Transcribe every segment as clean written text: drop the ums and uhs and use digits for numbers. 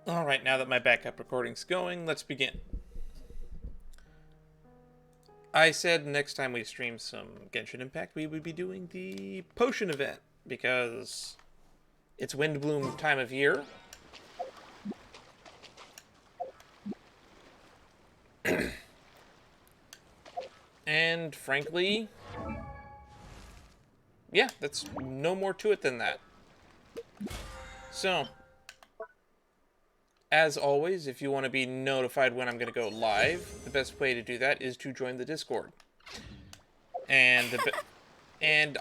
Alright, now that my backup recording's going, let's begin. I said next time we stream some Genshin Impact, we would be doing the potion event, because it's Wind Bloom time of year. And frankly, yeah, that's no more to it than that. So, as always, if you want to be notified when I'm going to go live, the best way to do that is to join the Discord. And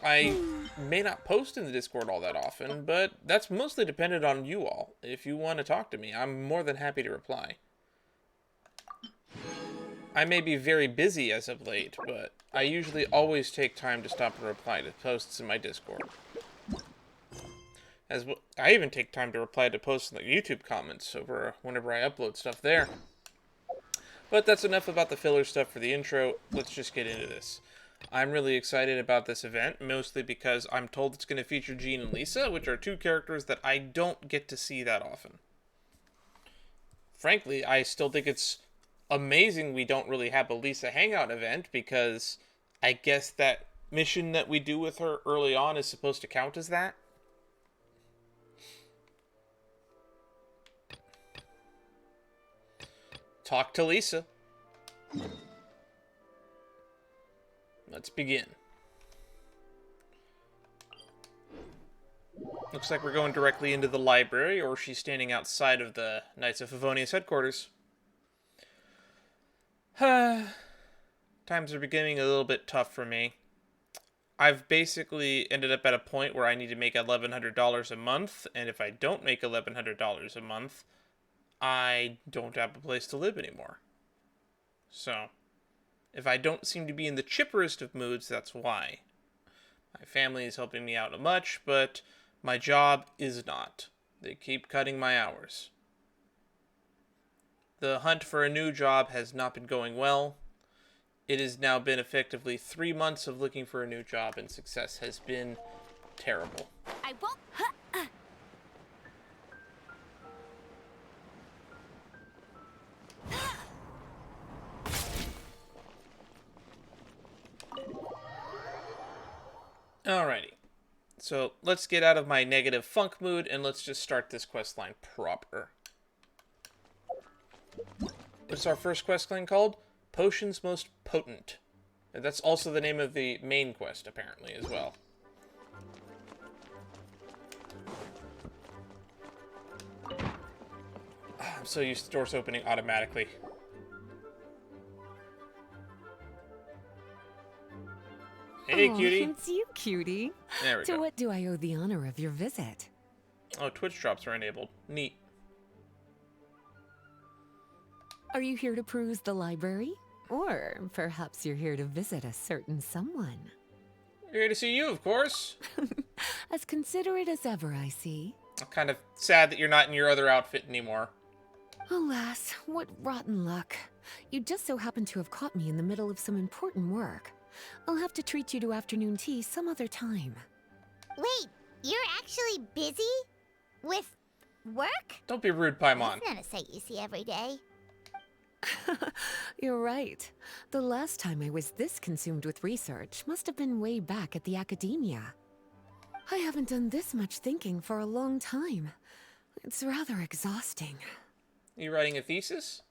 I may not post in the Discord all that often, but that's mostly dependent on you all. If you want to talk to me, I'm more than happy to reply. I may be very busy as of late, but I usually always take time to stop and reply to posts in my Discord. I even take time to reply to posts in the YouTube comments over whenever I upload stuff there. But that's enough about the filler stuff for the intro. Let's just get into this. I'm really excited about this event, mostly because I'm told it's going to feature Jean and Lisa, which are two characters that I don't get to see that often. Frankly, I still think it's amazing we don't really have a Lisa Hangout event, because I guess that mission that we do with her early on is supposed to count as that. Talk to Lisa. Let's begin. Looks like we're going directly into the library, or she's standing outside of the Knights of Favonius headquarters. Times are becoming a little bit tough for me. I've basically ended up at a point where I need to make $1,100 a month, and if I don't make $1,100 a month, I don't have a place to live anymore. So, if I don't seem to be in the chipperest of moods, that's why. My family is helping me out much, but my job is not. They keep cutting my hours. The hunt for a new job has not been going well. It has now been effectively 3 months of looking for a new job, and success has been terrible. I won't. Alrighty. So, let's get out of my negative funk mood, and let's just start this questline proper. What's our first questline called? Potions Most Potent. And that's also the name of the main quest, apparently, as well. I'm so used to doors opening automatically. Hey, cutie. It's you, cutie. There we To go. what do I owe the honor of your visit? Oh, Twitch drops are enabled. Neat. Are you here to peruse the library? Or perhaps you're here to visit a certain someone? Here to see you, of course. As considerate as ever, I see. I'm kind of sad that you're not in your other outfit anymore. Alas, what rotten luck. You just so happen to have caught me in the middle of some important work. I'll have to treat you to afternoon tea some other time. Wait, you're actually busy? With work? Don't be rude, Paimon. That's not a sight you see every day. You're right. The last time I was this consumed with research must have been way back at the academia. I haven't done this much thinking for a long time. It's rather exhausting. You writing a thesis?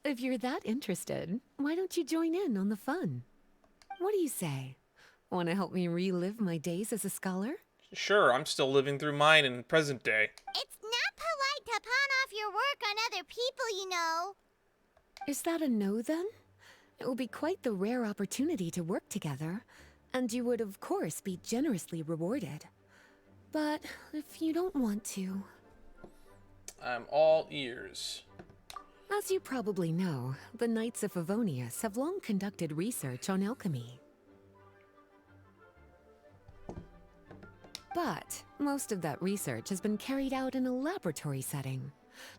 If you're that interested, why don't you join in on the fun? What do you say? Want to help me relive my days as a scholar? Sure, I'm still living through mine in present day. It's not polite to pawn off your work on other people, you know. Is that a no then? It will be quite the rare opportunity to work together, and you would of course be generously rewarded. But if you don't want to... I'm all ears. As you probably know, the Knights of Favonius have long conducted research on alchemy. But most of that research has been carried out in a laboratory setting.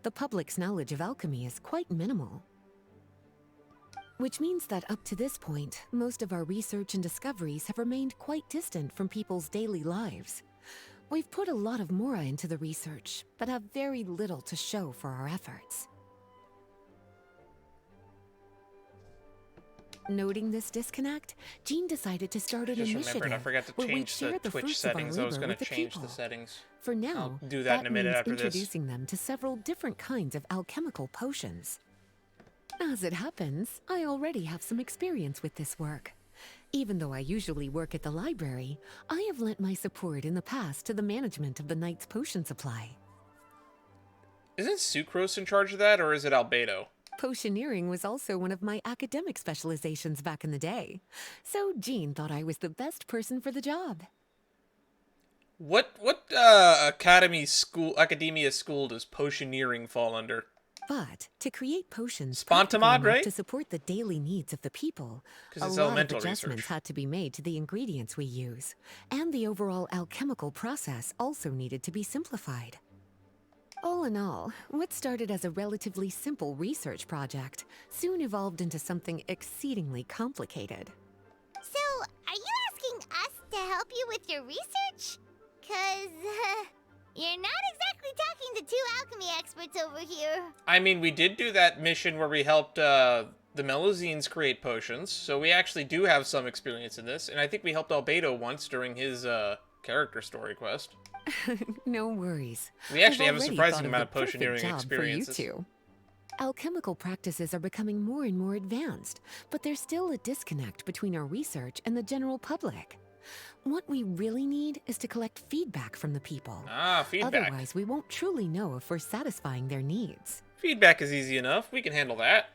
The public's knowledge of alchemy is quite minimal. Which means that up to this point, most of our research and discoveries have remained quite distant from people's daily lives. We've put a lot of Mora into the research, but have very little to show for our efforts. Noting this disconnect, Jean decided to start an Just initiative remembered, I forgot to where we'd change the share the Twitch fruits of our settings. I was labor going with to the change people. the settings. For now, I'll do that in a minute means after this. introducing them to several different kinds of alchemical potions. As it happens, I already have some experience with this work. Even though I usually work at the library, I have lent my support in the past to the management of the Knight's potion supply. Isn't Sucrose in charge of that, or is it Albedo? Potioneering was also one of my academic specializations back in the day, so Jean thought I was the best person for the job. What academia school does potioneering fall under? But to create potions Spontamod, practical enough right? to support the daily needs of the people, 'Cause a it's lot of elemental adjustments research. had to be made to the ingredients we use, and the overall alchemical process also needed to be simplified. All in all, what started as a relatively simple research project soon evolved into something exceedingly complicated. So, are you asking us to help you with your research? 'Cause, you're not exactly talking to two alchemy experts over here. I mean, we did do that mission where we helped the Melazines create potions, so we actually do have some experience in this, and I think we helped Albedo once during his character story quest. No worries. We actually I've have a already surprising thought of amount the of perfect potioneering job experiences. For you two. Alchemical practices are becoming more and more advanced, but there's still a disconnect between our research and the general public. What we really need is to collect feedback from the people. Ah, feedback. Otherwise, we won't truly know if we're satisfying their needs. Feedback is easy enough. We can handle that.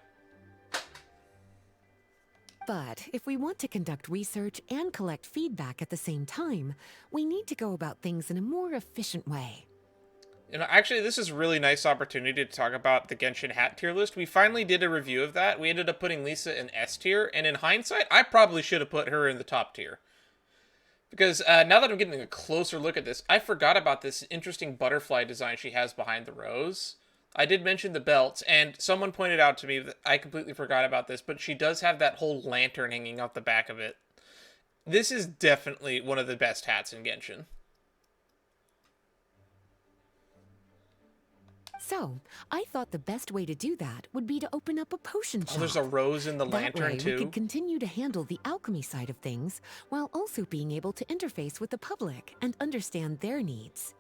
But if we want to conduct research and collect feedback at the same time, we need to go about things in a more efficient way. You know, actually, this is a really nice opportunity to talk about the Genshin hat tier list. We finally did a review of that. We ended up putting Lisa in S tier, and in hindsight, I probably should have put her in the top tier. Because now that I'm getting a closer look at this, I forgot about this interesting butterfly design she has behind the rose. I did mention the belts, and someone pointed out to me that I completely forgot about this, but she does have that whole lantern hanging off the back of it. This is definitely one of the best hats in Genshin. So, I thought the best way to do that would be to open up a potion shop. Oh, there's a rose in the That lantern, way, too. we could continue to handle the alchemy side of things, while also being able to interface with the public and understand their needs.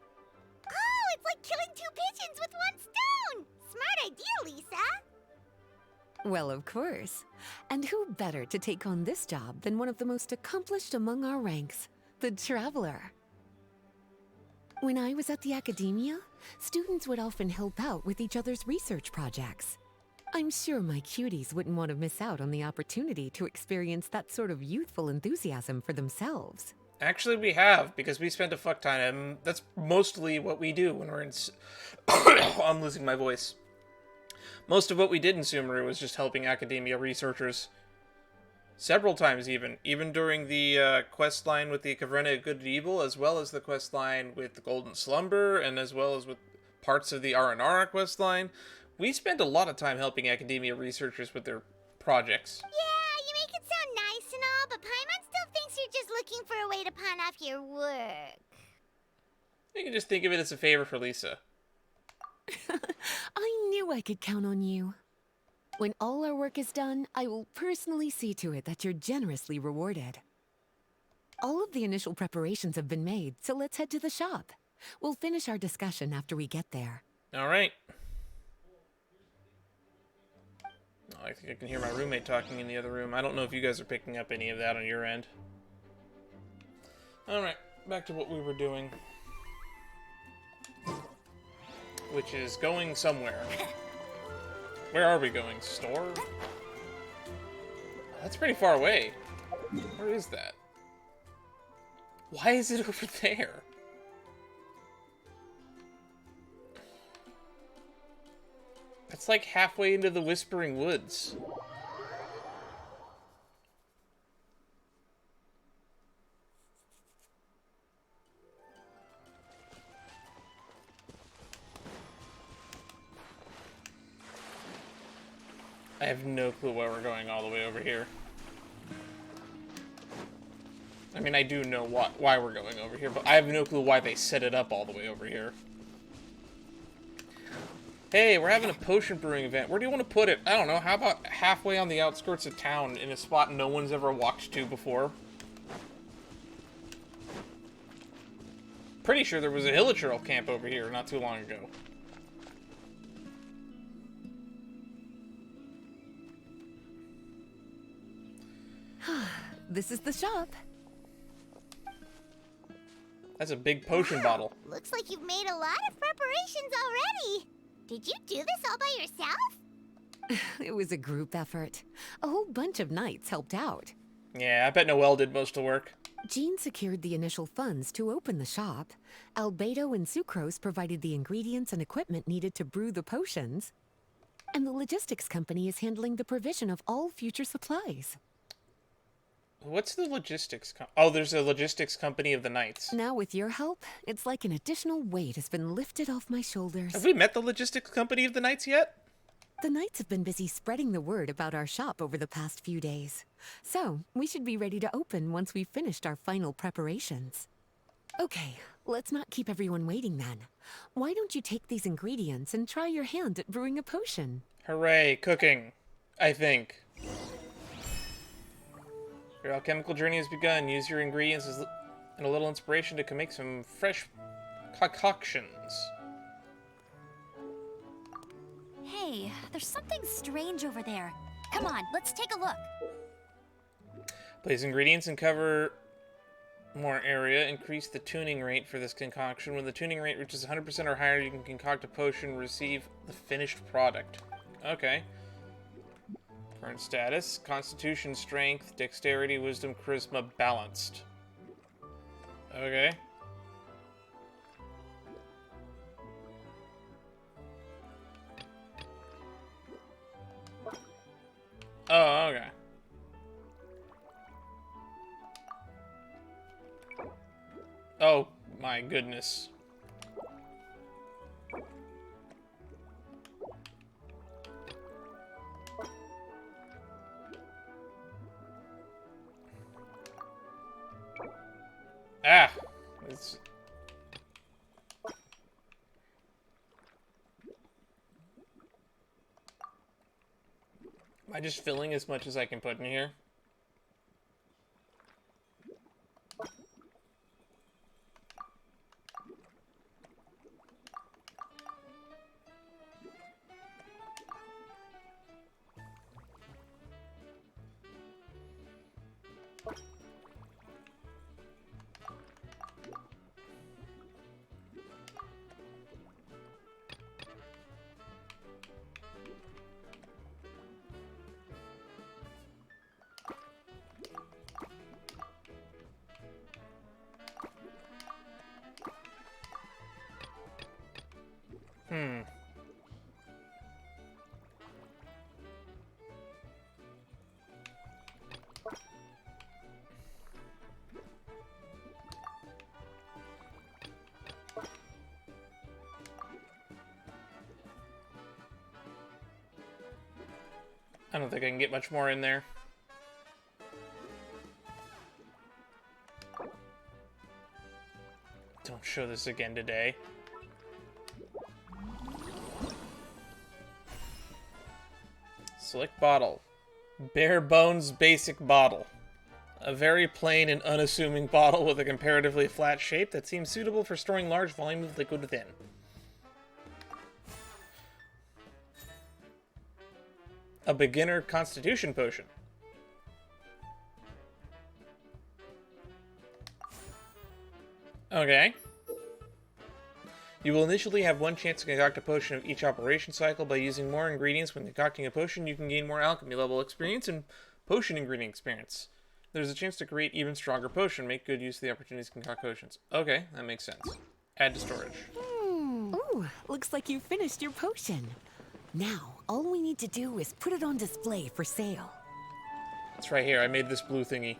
Oh, it's like killing two pigeons with one stone! Smart idea, Lisa! Well, of course. And who better to take on this job than one of the most accomplished among our ranks, the Traveler? When I was at the academia, students would often help out with each other's research projects. I'm sure my cuties wouldn't want to miss out on the opportunity to experience that sort of youthful enthusiasm for themselves. Actually, we have, because we spent a fuck time. That's mostly what we do when we're in... I'm losing my voice. Most of what we did in Sumeru was just helping academia researchers. Several times, even during the quest line with the Caverna of Good and Evil, as well as the quest line with the Golden Slumber, and as well as with parts of the Aranara quest line. We spent a lot of time helping academia researchers with their projects. Yeah, you make it sound nice and all, but Paimon still thinks you're just looking for a way to pawn off your work. You can just think of it as a favor for Lisa. I knew I could count on you. When all our work is done, I will personally see to it that you're generously rewarded. All of the initial preparations have been made, so let's head to the shop. We'll finish our discussion after we get there. All right. Oh, I think I can hear my roommate talking in the other room. I don't know if you guys are picking up any of that on your end. All right, back to what we were doing. Which is going somewhere. Where are we going? Store? That's pretty far away. Where is that? Why is it over there? That's like halfway into the Whispering Woods. I have no clue why we're going all the way over here. I'm mean, I do know why we're going over here, but I have no clue why they set it up all the way over here. Hey, we're having a potion brewing event. Where do you want to put it? I don't know. How about halfway on the outskirts of town in a spot no one's ever walked to before? Pretty sure there was a Hilichurl camp over here not too long ago. This is the shop. That's a big potion bottle. Looks like you've made a lot of preparations already. Did you do this all by yourself? It was a group effort. A whole bunch of knights helped out. Yeah, I bet Noelle did most of the work. Jean secured the initial funds to open the shop. Beidou and Sucrose provided the ingredients and equipment needed to brew the potions. And the logistics company is handling the provision of all future supplies. What's the logistics Oh, there's a logistics company of the Knights. Now with your help, it's like an additional weight has been lifted off my shoulders. Have we met the logistics company of the Knights yet? The Knights have been busy spreading the word about our shop over the past few days. So, we should be ready to open once we've finished our final preparations. Okay, let's not keep everyone waiting then. Why don't you take these ingredients and try your hand at brewing a potion? Hooray, cooking. I think. Your alchemical journey has begun. Use your ingredients and a little inspiration to make some fresh concoctions. Hey, there's something strange over there. Come on, let's take a look. Place ingredients and cover more area. Increase the tuning rate for this concoction. When the tuning rate reaches 100% or higher, you can concoct a potion and receive the finished product. Okay. Current status: Constitution, Strength, Dexterity, Wisdom, Charisma, Balanced. Okay. Oh, okay. Oh, my goodness. Ah! It's... Am I just filling as much as I can put in here? I don't think I can get much more in there. Don't show this again today. Select bottle. Bare bones basic bottle. A very plain and unassuming bottle with a comparatively flat shape that seems suitable for storing large volume of liquid within. A beginner constitution potion. Okay. You will initially have one chance to concoct a potion of each operation cycle. By using more ingredients when concocting a potion, you can gain more alchemy level experience and potion ingredient experience. There's a chance to create even stronger potion. Make good use of the opportunities to concoct potions. Okay, that makes sense. Add to storage. Ooh, looks like you finished your potion. Now, all we need to do is put it on display for sale. It's right here. I made this blue thingy.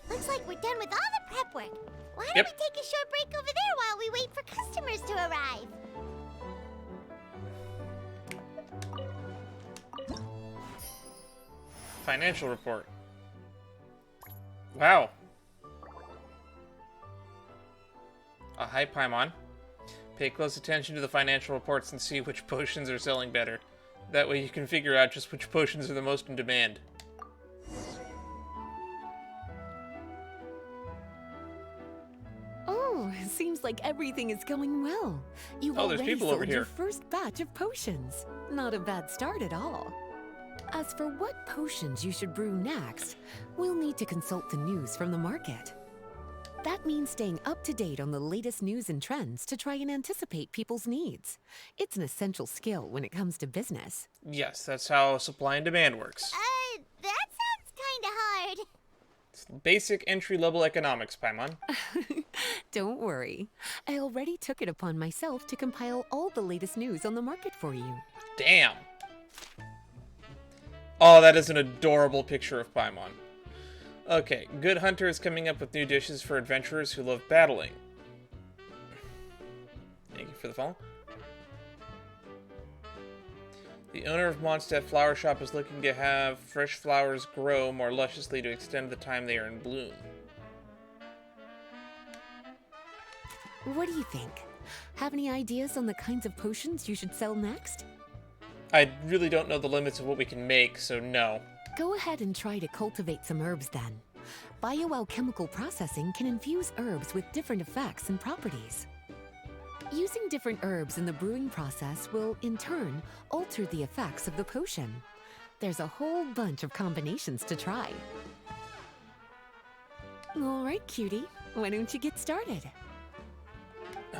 Looks like we're done with all the prep quick. Why don't Yep. we take a short break over there while we wait for customers to arrive? Financial report. Wow. Hi, Paimon. Pay close attention to the financial reports and see which potions are selling better. That way you can figure out just which potions are the most in demand. Oh, seems like everything is going well. You've Oh, there's already people sold over your here. first batch of potions. Not a bad start at all. As for what potions you should brew next, we'll need to consult the news from the market. That means staying up to date on the latest news and trends to try and anticipate people's needs. It's an essential skill when it comes to business. Yes, that's how supply and demand works. That sounds kinda hard. It's basic entry-level economics, Paimon. Don't worry. I already took it upon myself to compile all the latest news on the market for you. Damn. Oh, that is an adorable picture of Paimon. Okay, Good Hunter is coming up with new dishes for adventurers who love battling. Thank you for the follow. The owner of Mondstadt Flower Shop is looking to have fresh flowers grow more lusciously to extend the time they are in bloom. What do you think? Have any ideas on the kinds of potions you should sell next? I really don't know the limits of what we can make, so no. Go ahead and try to cultivate some herbs then. Bioalchemical processing can infuse herbs with different effects and properties. Using different herbs in the brewing process will, in turn, alter the effects of the potion. There's a whole bunch of combinations to try. All right, cutie. Why don't you get started?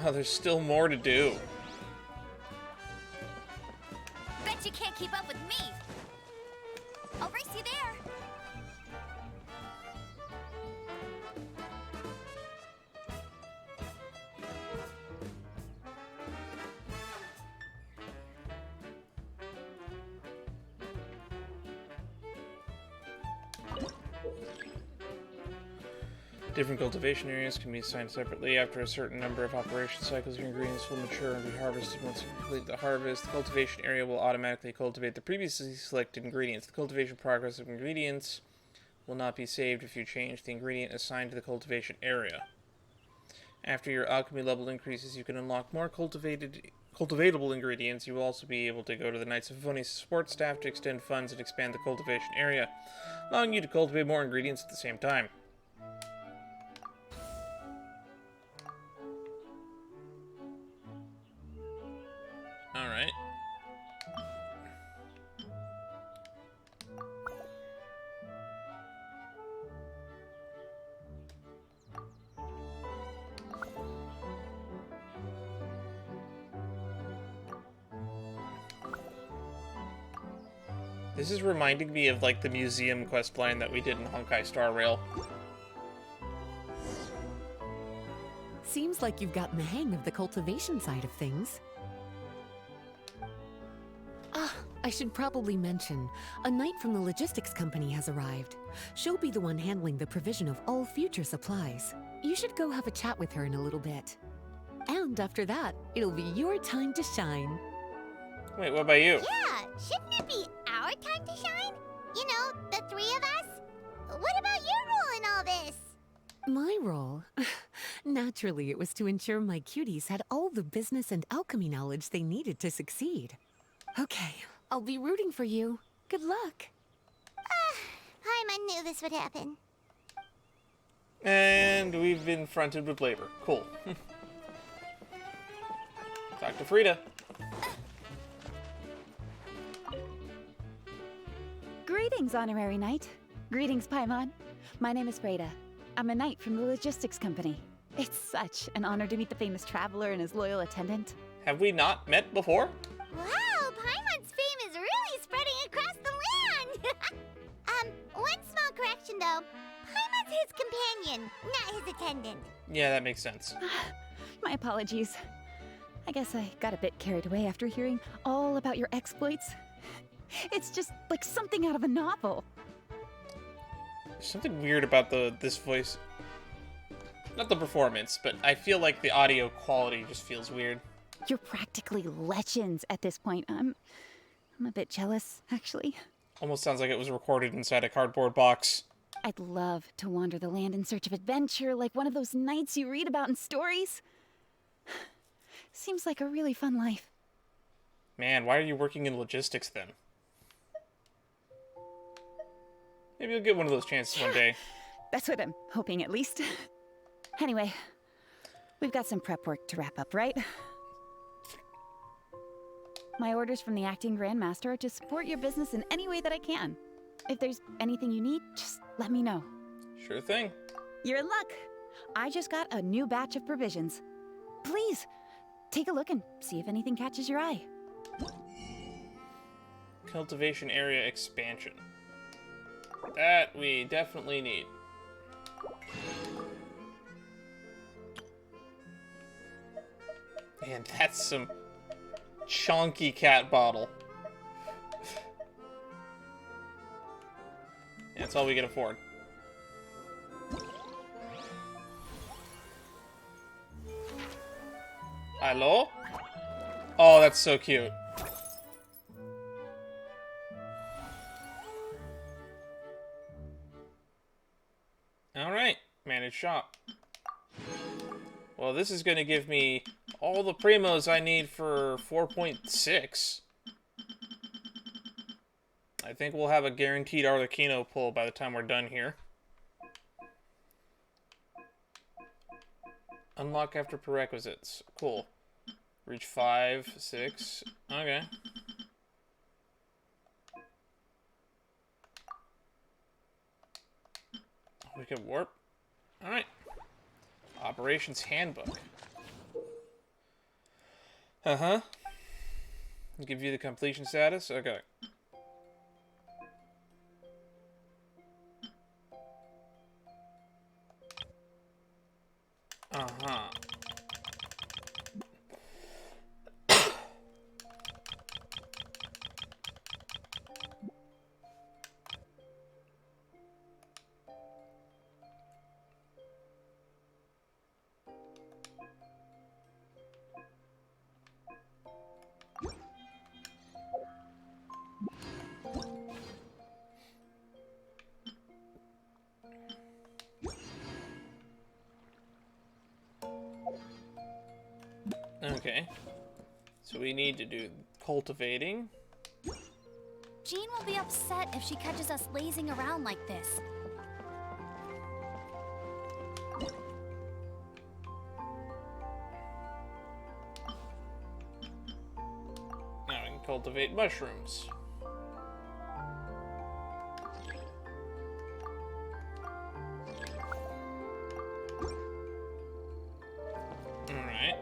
Oh, there's still more to do. Bet you can't keep up with me. I'll race you there. Different cultivation areas can be assigned separately. After a certain number of operation cycles, your ingredients will mature and be harvested. Once you complete the harvest, the cultivation area will automatically cultivate the previously selected ingredients. The cultivation progress of ingredients will not be saved if you change the ingredient assigned to the cultivation area. After your alchemy level increases, you can unlock more cultivatable ingredients. You will also be able to go to the Knights of Favonius support staff to extend funds and expand the cultivation area, allowing you to cultivate more ingredients at the same time. Alright. This is reminding me of, like, the museum questline that we did in Honkai Star Rail. Seems like you've gotten the hang of the cultivation side of things. I should probably mention, a knight from the logistics company has arrived. She'll be the one handling the provision of all future supplies. You should go have a chat with her in a little bit. And after that, it'll be your time to shine. Wait, what about you? Yeah, shouldn't it be our time to shine? You know, the three of us? What about your role in all this? My role? Naturally, it was to ensure my cuties had all the business and alchemy knowledge they needed to succeed. Okay, I'll be rooting for you. Good luck. I knew this would happen. And we've been fronted with labor. Cool. Talk to Frida. Greetings, Honorary Knight. Greetings, Paimon. My name is Frida. I'm a knight from the logistics company. It's such an honor to meet the famous traveler and his loyal attendant. Have we not met before? Wow, Paimon's fame is really spreading across the land! One small correction though. Paimon's his companion, not his attendant. Yeah, that makes sense. My apologies. I guess I got a bit carried away after hearing all about your exploits. It's just like something out of a novel. There's something weird about this voice. Not the performance, but I feel like the audio quality just feels weird. You're practically legends at this point. I'm a bit jealous, actually. Almost sounds like it was recorded inside a cardboard box. I'd love to wander the land in search of adventure, like one of those knights you read about in stories. Seems like a really fun life. Man, why are you working in logistics then? Maybe you'll get one of those chances one day. That's what I'm hoping, at least. Anyway, we've got some prep work to wrap up, right? My orders from the acting grandmaster are to support your business in any way that I can. If there's anything you need, just let me know. Sure thing. You're in luck. I just got a new batch of provisions. Please, take a look and see if anything catches your eye. Cultivation area expansion. That we definitely need. Man, that's some chunky cat bottle. That's all we can afford. Hello? Oh, that's so cute. Alright, manage shop. Well, this is going to give me all the primos I need for 4.6. I think we'll have a guaranteed Arlecchino pull by the time we're done here. Unlock after prerequisites. Cool. Reach 5, 6. Okay. We can warp. Alright. Operations Handbook. Uh-huh. Give you the completion status? Okay. Uh-huh. Okay. So we need to do cultivating. Jean will be upset if she catches us lazing around like this. Now we can cultivate mushrooms. Alright.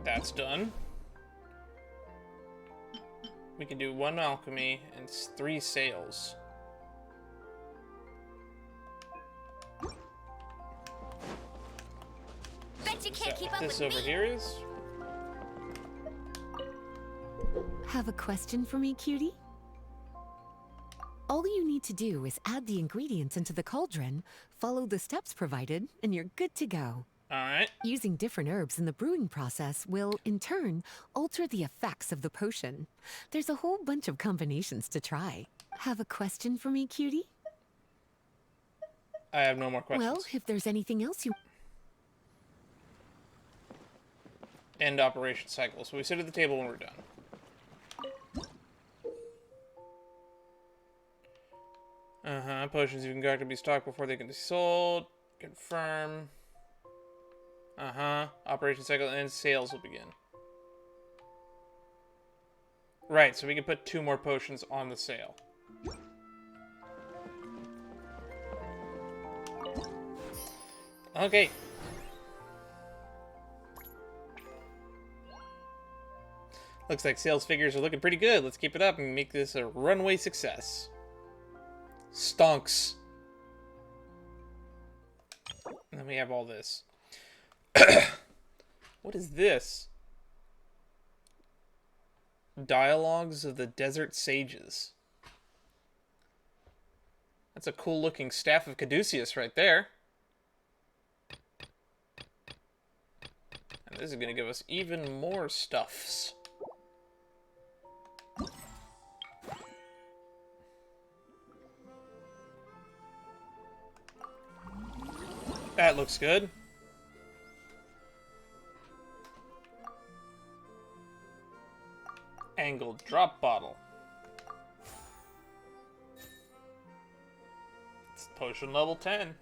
That's done. We can do 1 alchemy and 3 sales. Bet you can't keep up This with over me. here is. Have a question for me, cutie? All you need to do is add the ingredients into the cauldron, follow the steps provided, and you're good to go. Alright. Using different herbs in the brewing process will, in turn, alter the effects of the potion. There's a whole bunch of combinations to try. Have a question for me, cutie? I have no more questions. Well, if there's anything else you... End operation cycle. So we sit at the table when we're done. Uh-huh. Potions you can got to be stocked before they can be sold. Confirm. Uh-huh. Operation cycle and sales will begin. Right, so we can put 2 more potions on the sale. Okay. Looks like sales figures are looking pretty good. Let's keep it up and make this a runway success. Stonks. And then we have all this. What is this? Dialogues of the Desert Sages. That's a cool looking Staff of Caduceus right there. This is gonna give us even more stuffs. That looks good. Angled drop bottle. It's potion level 10.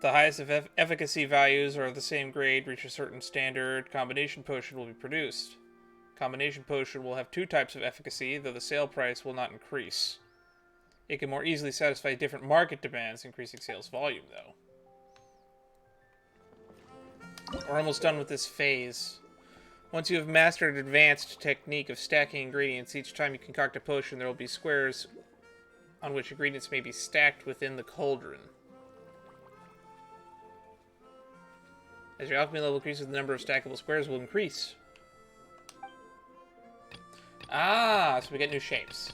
The highest efficacy values are of the same grade reach a certain standard. Combination potion will be produced. Combination potion will have 2 types of efficacy, though the sale price will not increase. It can more easily satisfy different market demands, increasing sales volume, though. We're almost done with this phase. Once you have mastered an advanced technique of stacking ingredients, each time you concoct a potion, there will be squares on which ingredients may be stacked within the cauldron. As your alchemy level increases, the number of stackable squares will increase. Ah, so we get new shapes.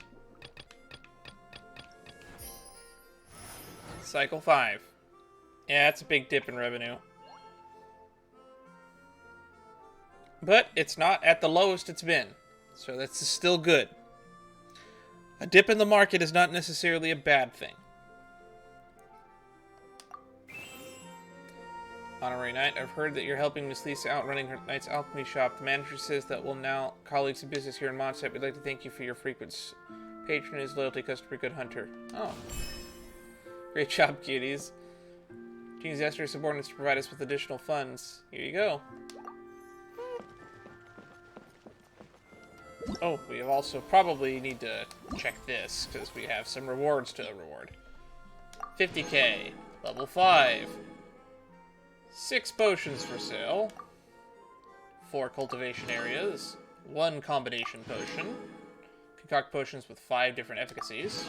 Cycle 5. Yeah, that's a big dip in revenue. But it's not at the lowest it's been, so that's still good. A dip in the market is not necessarily a bad thing. Honorary Knight, I've heard that you're helping Miss Lisa out running her Knight's Alchemy shop. The manager says that we'll now colleagues in business here in Mondstadt. We'd like to thank you for your frequent patronage, loyalty, customer, good hunter. Oh. Great job, cuties. Genie's asked her subordinates to provide us with additional funds. Here you go. Oh, we have also probably need to check this, because we have some rewards to reward. 50k. Level 5. 6 potions for sale, 4 cultivation areas, 1 combination potion, concoct potions with 5 different efficacies,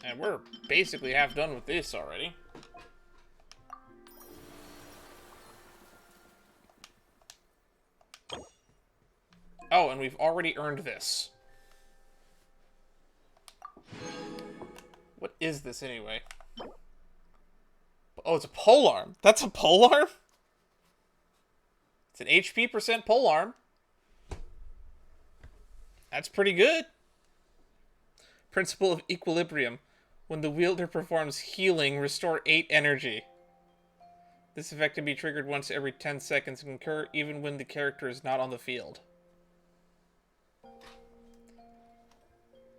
and we're basically half done with this already. Oh, and we've already earned this. What is this anyway? Oh, it's a polearm. That's a polearm? It's an HP % polearm. That's pretty good. Principle of Equilibrium. When the wielder performs healing, restore 8 energy. This effect can be triggered once every 10 seconds and can occur even when the character is not on the field.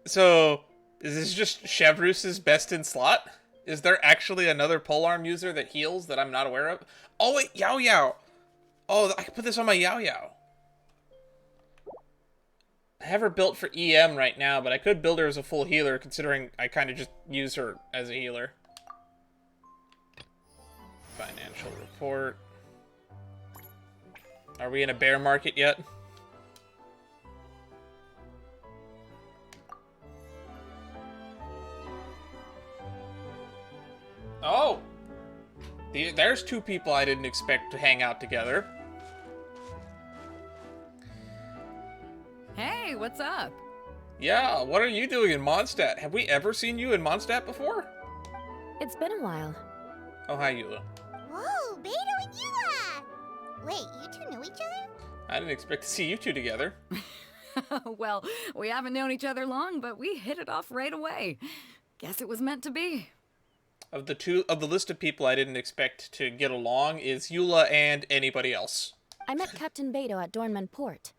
So, is this just Chevrus's best in slot? Is there actually another polearm user that heals that I'm not aware of? Oh, wait, Yao Yao. Oh, I can put this on my Yao Yao. I have her built for EM right now, but I could build her as a full healer, considering I kind of just use her as a healer. Financial report. Are we in a bear market yet? Oh! There's 2 people I didn't expect to hang out together. Hey, what's up? Yeah, what are you doing in Mondstadt? Have we ever seen you in Mondstadt before? It's been a while. Oh, hi, Eula. Whoa, Beidou and Eula! Wait, you two know each other? I didn't expect to see you two together. Well, we haven't known each other long, but we hit it off right away. Guess it was meant to be. Of the list of people I didn't expect to get along is Eula and anybody else. I met Captain Beidou at Dornman Port.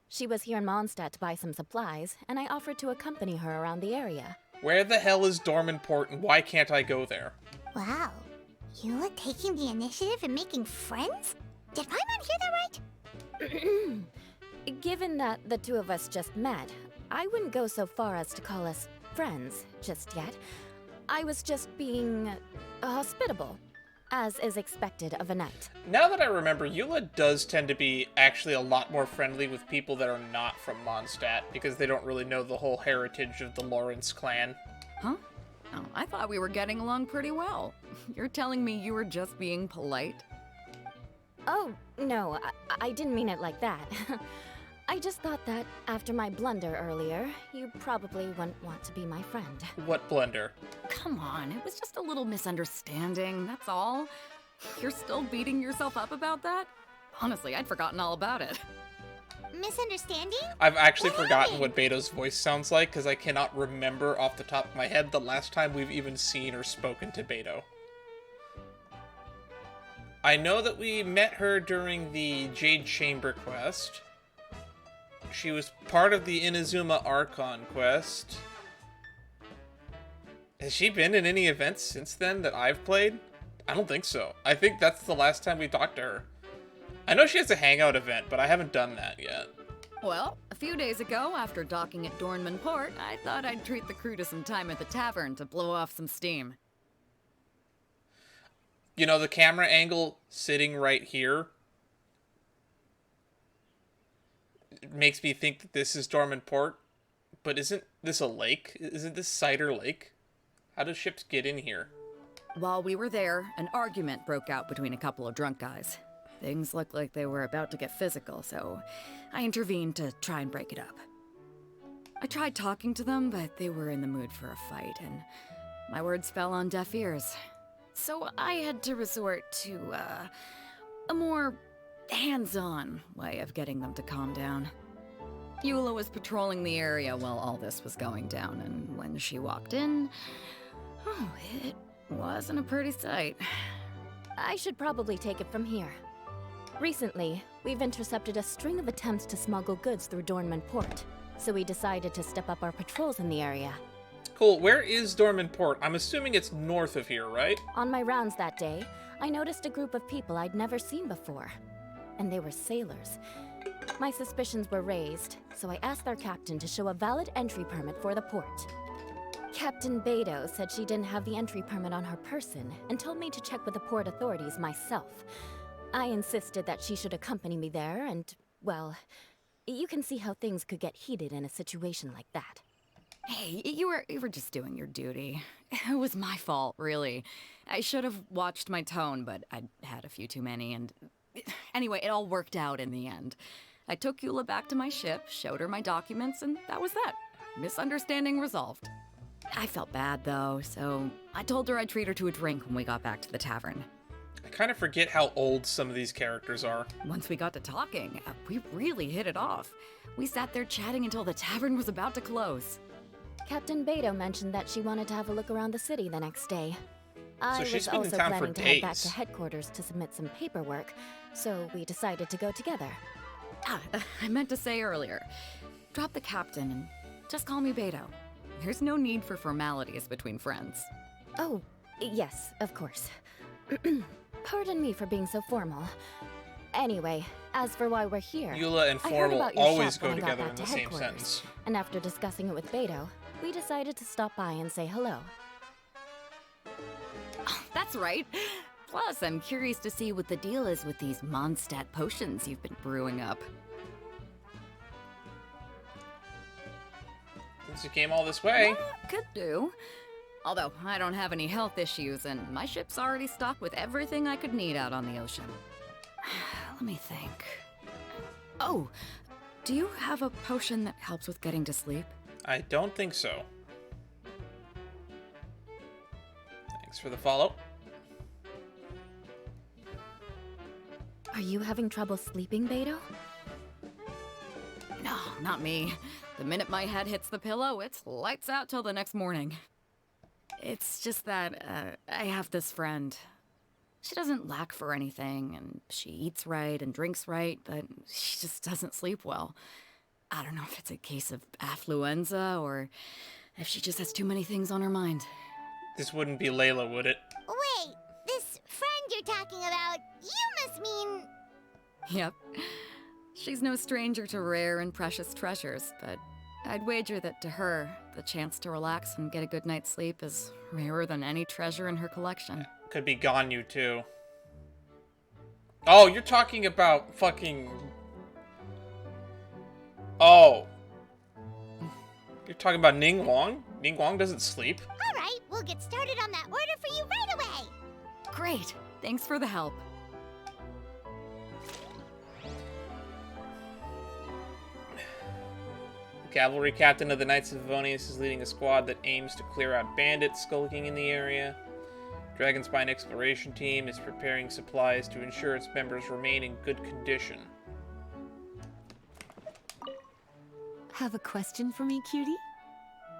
She was here in Mondstadt to buy some supplies, and I offered to accompany her around the area. Where the hell is Dornman Port, and why can't I go there? Wow. Eula taking the initiative and making friends? Did Paimon hear that right? Given that the 2 of us just met, I wouldn't go so far as to call us friends just yet. I was just being hospitable, as is expected of a knight. Now that I remember, Eula does tend to be actually a lot more friendly with people that are not from Mondstadt, because they don't really know the whole heritage of the Lawrence clan. Huh? Oh, I thought we were getting along pretty well. You're telling me you were just being polite? Oh, no, I didn't mean it like that. I just thought that after my blunder earlier, you probably wouldn't want to be my friend. What blunder? Come on, it was just a little misunderstanding, that's all. You're still beating yourself up about that? Honestly, I'd forgotten all about it. Misunderstanding? I've actually What forgotten happened? what Beidou's voice sounds like because I cannot remember off the top of my head the last time we've even seen or spoken to Beidou. I know that we met her during the Jade Chamber quest. She was part of the Inazuma Archon quest. Has she been in any events since then that I've played? I don't think so. I think that's the last time we talked to her. I know she has a hangout event, but I haven't done that yet. Well, a few days ago, after docking at Dornman Port, I thought I'd treat the crew to some time at the tavern to blow off some steam. You know, the camera angle sitting right here, it makes me think that this is Dormant Port, but isn't this a lake? Isn't this Cider Lake? How do ships get in here? While we were there, an argument broke out between a couple of drunk guys. Things looked like they were about to get physical, so I intervened to try and break it up. I tried talking to them, but they were in the mood for a fight, and my words fell on deaf ears. So I had to resort to, a more hands-on way of getting them to calm down. Eula was patrolling the area while all this was going down, and when she walked in, oh, it wasn't a pretty sight. I should probably take it from here. Recently, we've intercepted a string of attempts to smuggle goods through Dornman Port, so we decided to step up our patrols in the area. Cool. Where is Dormant Port? I'm assuming it's north of here, right? On my rounds that day, I noticed a group of people I'd never seen before, and they were sailors. My suspicions were raised, so I asked their captain to show a valid entry permit for the port. Captain Beidou said she didn't have the entry permit on her person and told me to check with the port authorities myself. I insisted that she should accompany me there, and, well, you can see how things could get heated in a situation like that. Hey, you were just doing your duty. It was my fault, really. I should have watched my tone, but I'd had a few too many, and anyway, it all worked out in the end. I took Eula back to my ship, showed her my documents, and that was that. Misunderstanding resolved. I felt bad, though, so I told her I'd treat her to a drink when we got back to the tavern. I kind of forget how old some of these characters are. Once we got to talking, we really hit it off. We sat there chatting until the tavern was about to close. Captain Beidou mentioned that she wanted to have a look around the city the next day. I she's was been in also town for planning to head back days. to headquarters to submit some paperwork, so we decided to go together. I meant to say earlier, drop the captain and just call me Beidou. There's no need for formalities between friends. Oh, yes, of course. Pardon me for being so formal. Anyway, as for why we're here, Eula and I heard formal about your always shop go when I got together back in to the same headquarters, sentence. and after discussing it with Beidou, we decided to stop by and say hello. Oh, that's right. Plus, I'm curious to see what the deal is with these Mondstadt potions you've been brewing up. Since you came all this way. Could do. Although, I don't have any health issues, and my ship's already stocked with everything I could need out on the ocean. Let me think. Oh, do you have a potion that helps with getting to sleep? I don't think so. Thanks for the follow. Are you having trouble sleeping, Beidou? No, not me. The minute my head hits the pillow, it's lights out till the next morning. It's just that, I have this friend. She doesn't lack for anything, and she eats right and drinks right, but she just doesn't sleep well. I don't know if it's a case of affluenza, or if she just has too many things on her mind. This wouldn't be Layla, would it? Wait, this friend you're talking about, you must mean... Yep. She's no stranger to rare and precious treasures, but I'd wager that to her, the chance to relax and get a good night's sleep is rarer than any treasure in her collection. Could be Ganyu, too. Oh, you're talking about fucking... Oh. You're talking about Ning Wang? Ning Wang doesn't sleep? Alright, we'll get started on that order for you right away! Great! Thanks for the help. Cavalry Captain of the Knights of Favonius is leading a squad that aims to clear out bandits skulking in the area. Dragonspine Exploration Team is preparing supplies to ensure its members remain in good condition. Have a question for me, cutie?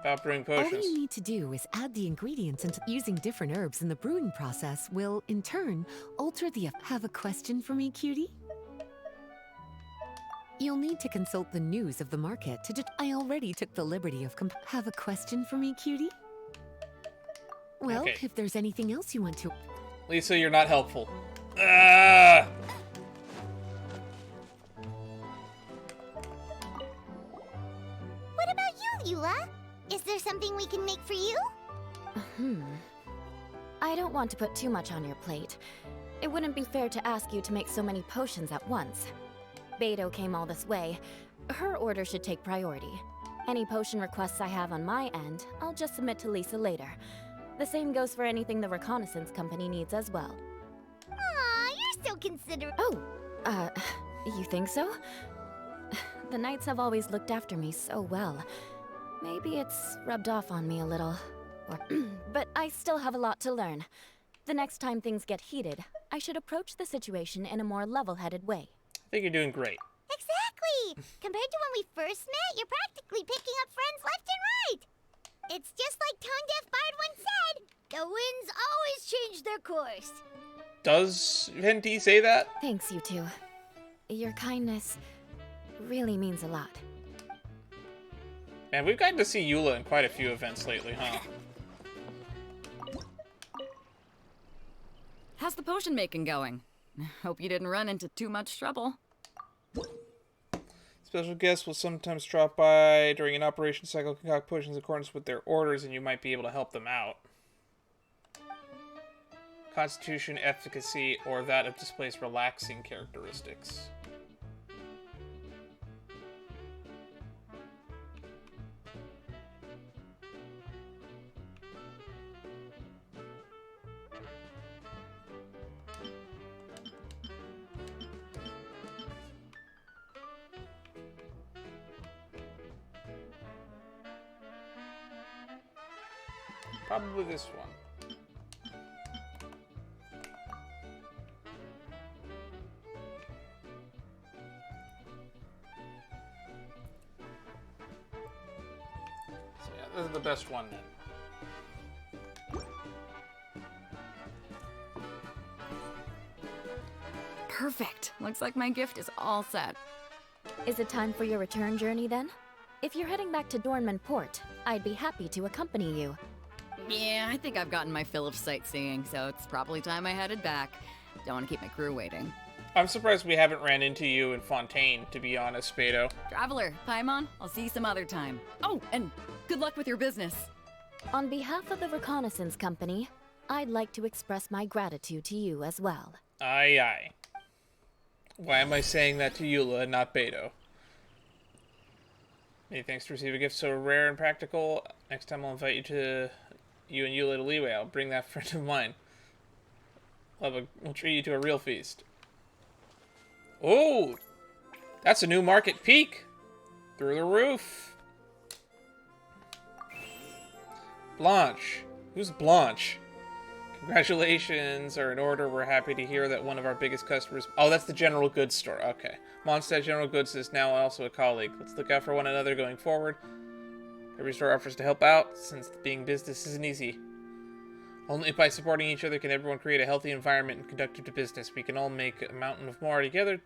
About brewing All potions. you need to do is add the ingredients into using different herbs in the brewing process will, in turn, alter the... Have a question for me, cutie? You'll need to consult the news of the market to I already took the liberty of Have a question for me, cutie? Well, Okay. if there's anything else you want to... Lisa, you're not helpful. Ah! What about you, Eula? Is there something we can make for you? I don't want to put too much on your plate. It wouldn't be fair to ask you to make so many potions at once. Beidou came all this way. Her order should take priority. Any potion requests I have on my end, I'll just submit to Lisa later. The same goes for anything the Reconnaissance Company needs as well. Aw, you're so considerate. Oh, you think so? The Knights have always looked after me so well. Maybe it's rubbed off on me a little. But I still have a lot to learn. The next time things get heated, I should approach the situation in a more level-headed way. I think you're doing great. Exactly! Compared to when we first met, you're practically picking up friends left and right. It's just like Tone Deaf Bard once said, the winds always change their course. Does Venti say that? Thanks, you two. Your kindness really means a lot. Man, we've gotten to see Eula in quite a few events lately, huh? How's the potion making going? Hope you didn't run into too much trouble. Special guests will sometimes drop by during an operation cycle, concoct potions in accordance with their orders, and you might be able to help them out. Constitution, efficacy, or that of displays relaxing characteristics. Probably this one. So yeah, this is the best one then. Perfect. Looks like my gift is all set. Is it time for your return journey then? If you're heading back to Dornman Port, I'd be happy to accompany you. Yeah, I think I've gotten my fill of sightseeing, so it's probably time I headed back. Don't want to keep my crew waiting. I'm surprised we haven't ran into you in Fontaine, to be honest, Beidou. Traveler, Paimon, I'll see you some other time. Oh, and good luck with your business. On behalf of the Reconnaissance Company, I'd like to express my gratitude to you as well. Aye, aye. Why am I saying that to Eula and not Beidou? Many thanks to receive a gift so rare and practical. Next time I'll invite you and Eula to Leeway. I'll bring that friend of mine. We'll treat you to a real feast. Oh! That's a new market peak! Through the roof! Blanche. Who's Blanche? Congratulations are in order. We're happy to hear that one of our biggest customers... Oh, that's the General Goods store. Okay. Mondstadt General Goods is now also a colleague. Let's look out for one another going forward. Every store offers to help out, since being business isn't easy. Only by supporting each other can everyone create a healthy environment and conducive to business. We can all make a mountain of more together.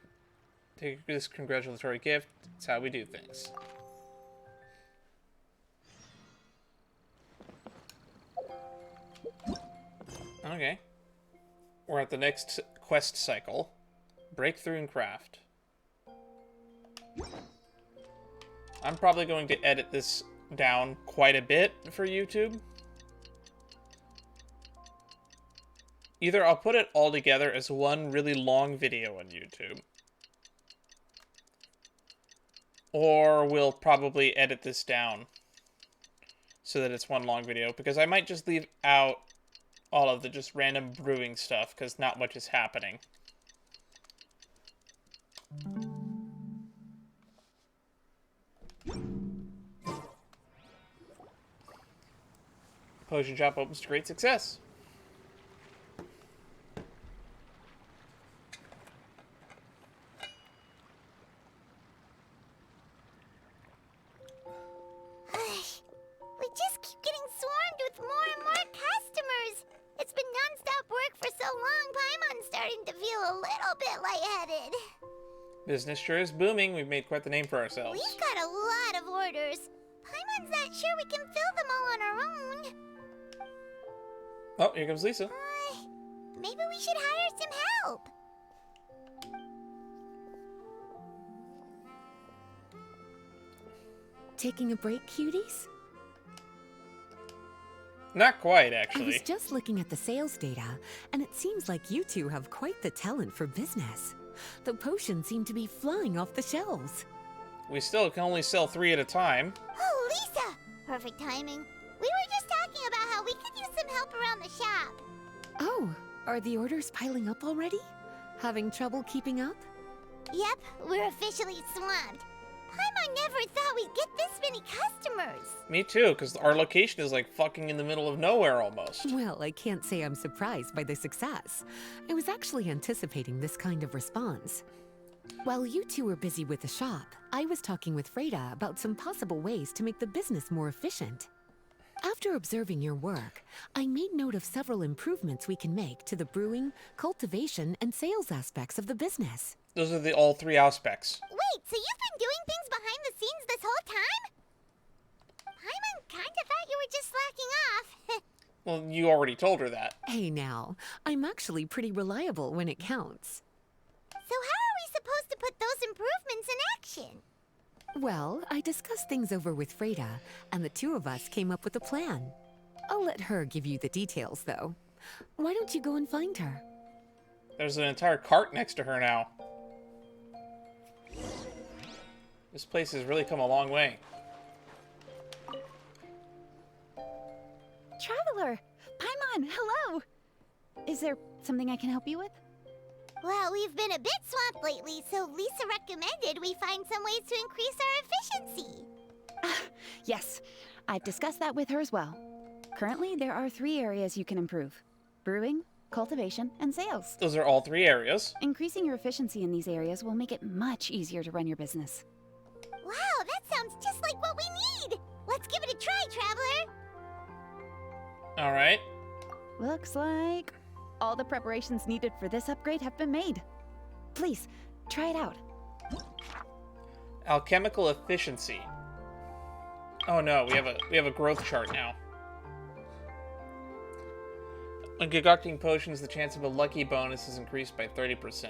Take this congratulatory gift. It's how we do things. Okay. We're at the next quest cycle. Breakthrough in Craft. I'm probably going to edit this down quite a bit for YouTube. Either I'll put it all together as one really long video on YouTube, or we'll probably edit this down so that it's one long video, because I might just leave out all of the just random brewing stuff, because not much is happening. Potion shop opens to great success. We just keep getting swarmed with more and more customers. It's been non-stop work for so long, Paimon's starting to feel a little bit lightheaded. Business sure is booming. We've made quite the name for ourselves. We've got a lot of orders. Paimon's not sure we can fill them all on our own. Oh, here comes Lisa. Maybe we should hire some help. Taking a break, cuties? Not quite, I actually. was just looking at the sales data, and it seems like you two have quite the talent for business. The potions seem to be flying off the shelves. We still can only sell 3 at a time. Oh, Lisa! Perfect timing. We were just talking about how we could use some help around the shop. Oh, are the orders piling up already? Having trouble keeping up? Yep, we're officially swamped. Paimon never thought we'd get this many customers. Me too, because our location is like fucking in the middle of nowhere almost. Well, I can't say I'm surprised by the success. I was actually anticipating this kind of response. While you two were busy with the shop, I was talking with Freda about some possible ways to make the business more efficient. After observing your work, I made note of several improvements we can make to the brewing, cultivation, and sales aspects of the business. Those are all 3 aspects. Wait, so you've been doing things behind the scenes this whole time? Paimon kinda thought you were just slacking off. Well, you already told her that. Hey now, I'm actually pretty reliable when it counts. So how are we supposed to put those improvements in action? Well, I discussed things over with Freda, and the two of us came up with a plan. I'll let her give you the details, though. Why don't you go and find her? There's an entire cart next to her now. This place has really come a long way. Traveler! Paimon, hello! Is there something I can help you with? Well, we've been a bit swamped lately, so Lisa recommended we find some ways to increase our efficiency. Yes, I've discussed that with her as well. Currently, there are 3 areas you can improve: brewing, cultivation, and sales. Those are all 3 areas. Increasing your efficiency in these areas will make it much easier to run your business. Wow, that sounds just like what we need! Let's give it a try, Traveler! Alright. Looks like all the preparations needed for this upgrade have been made. Please, try it out. Alchemical efficiency. Oh no, we have a growth chart now. When concocting potions, the chance of a lucky bonus is increased by 30%.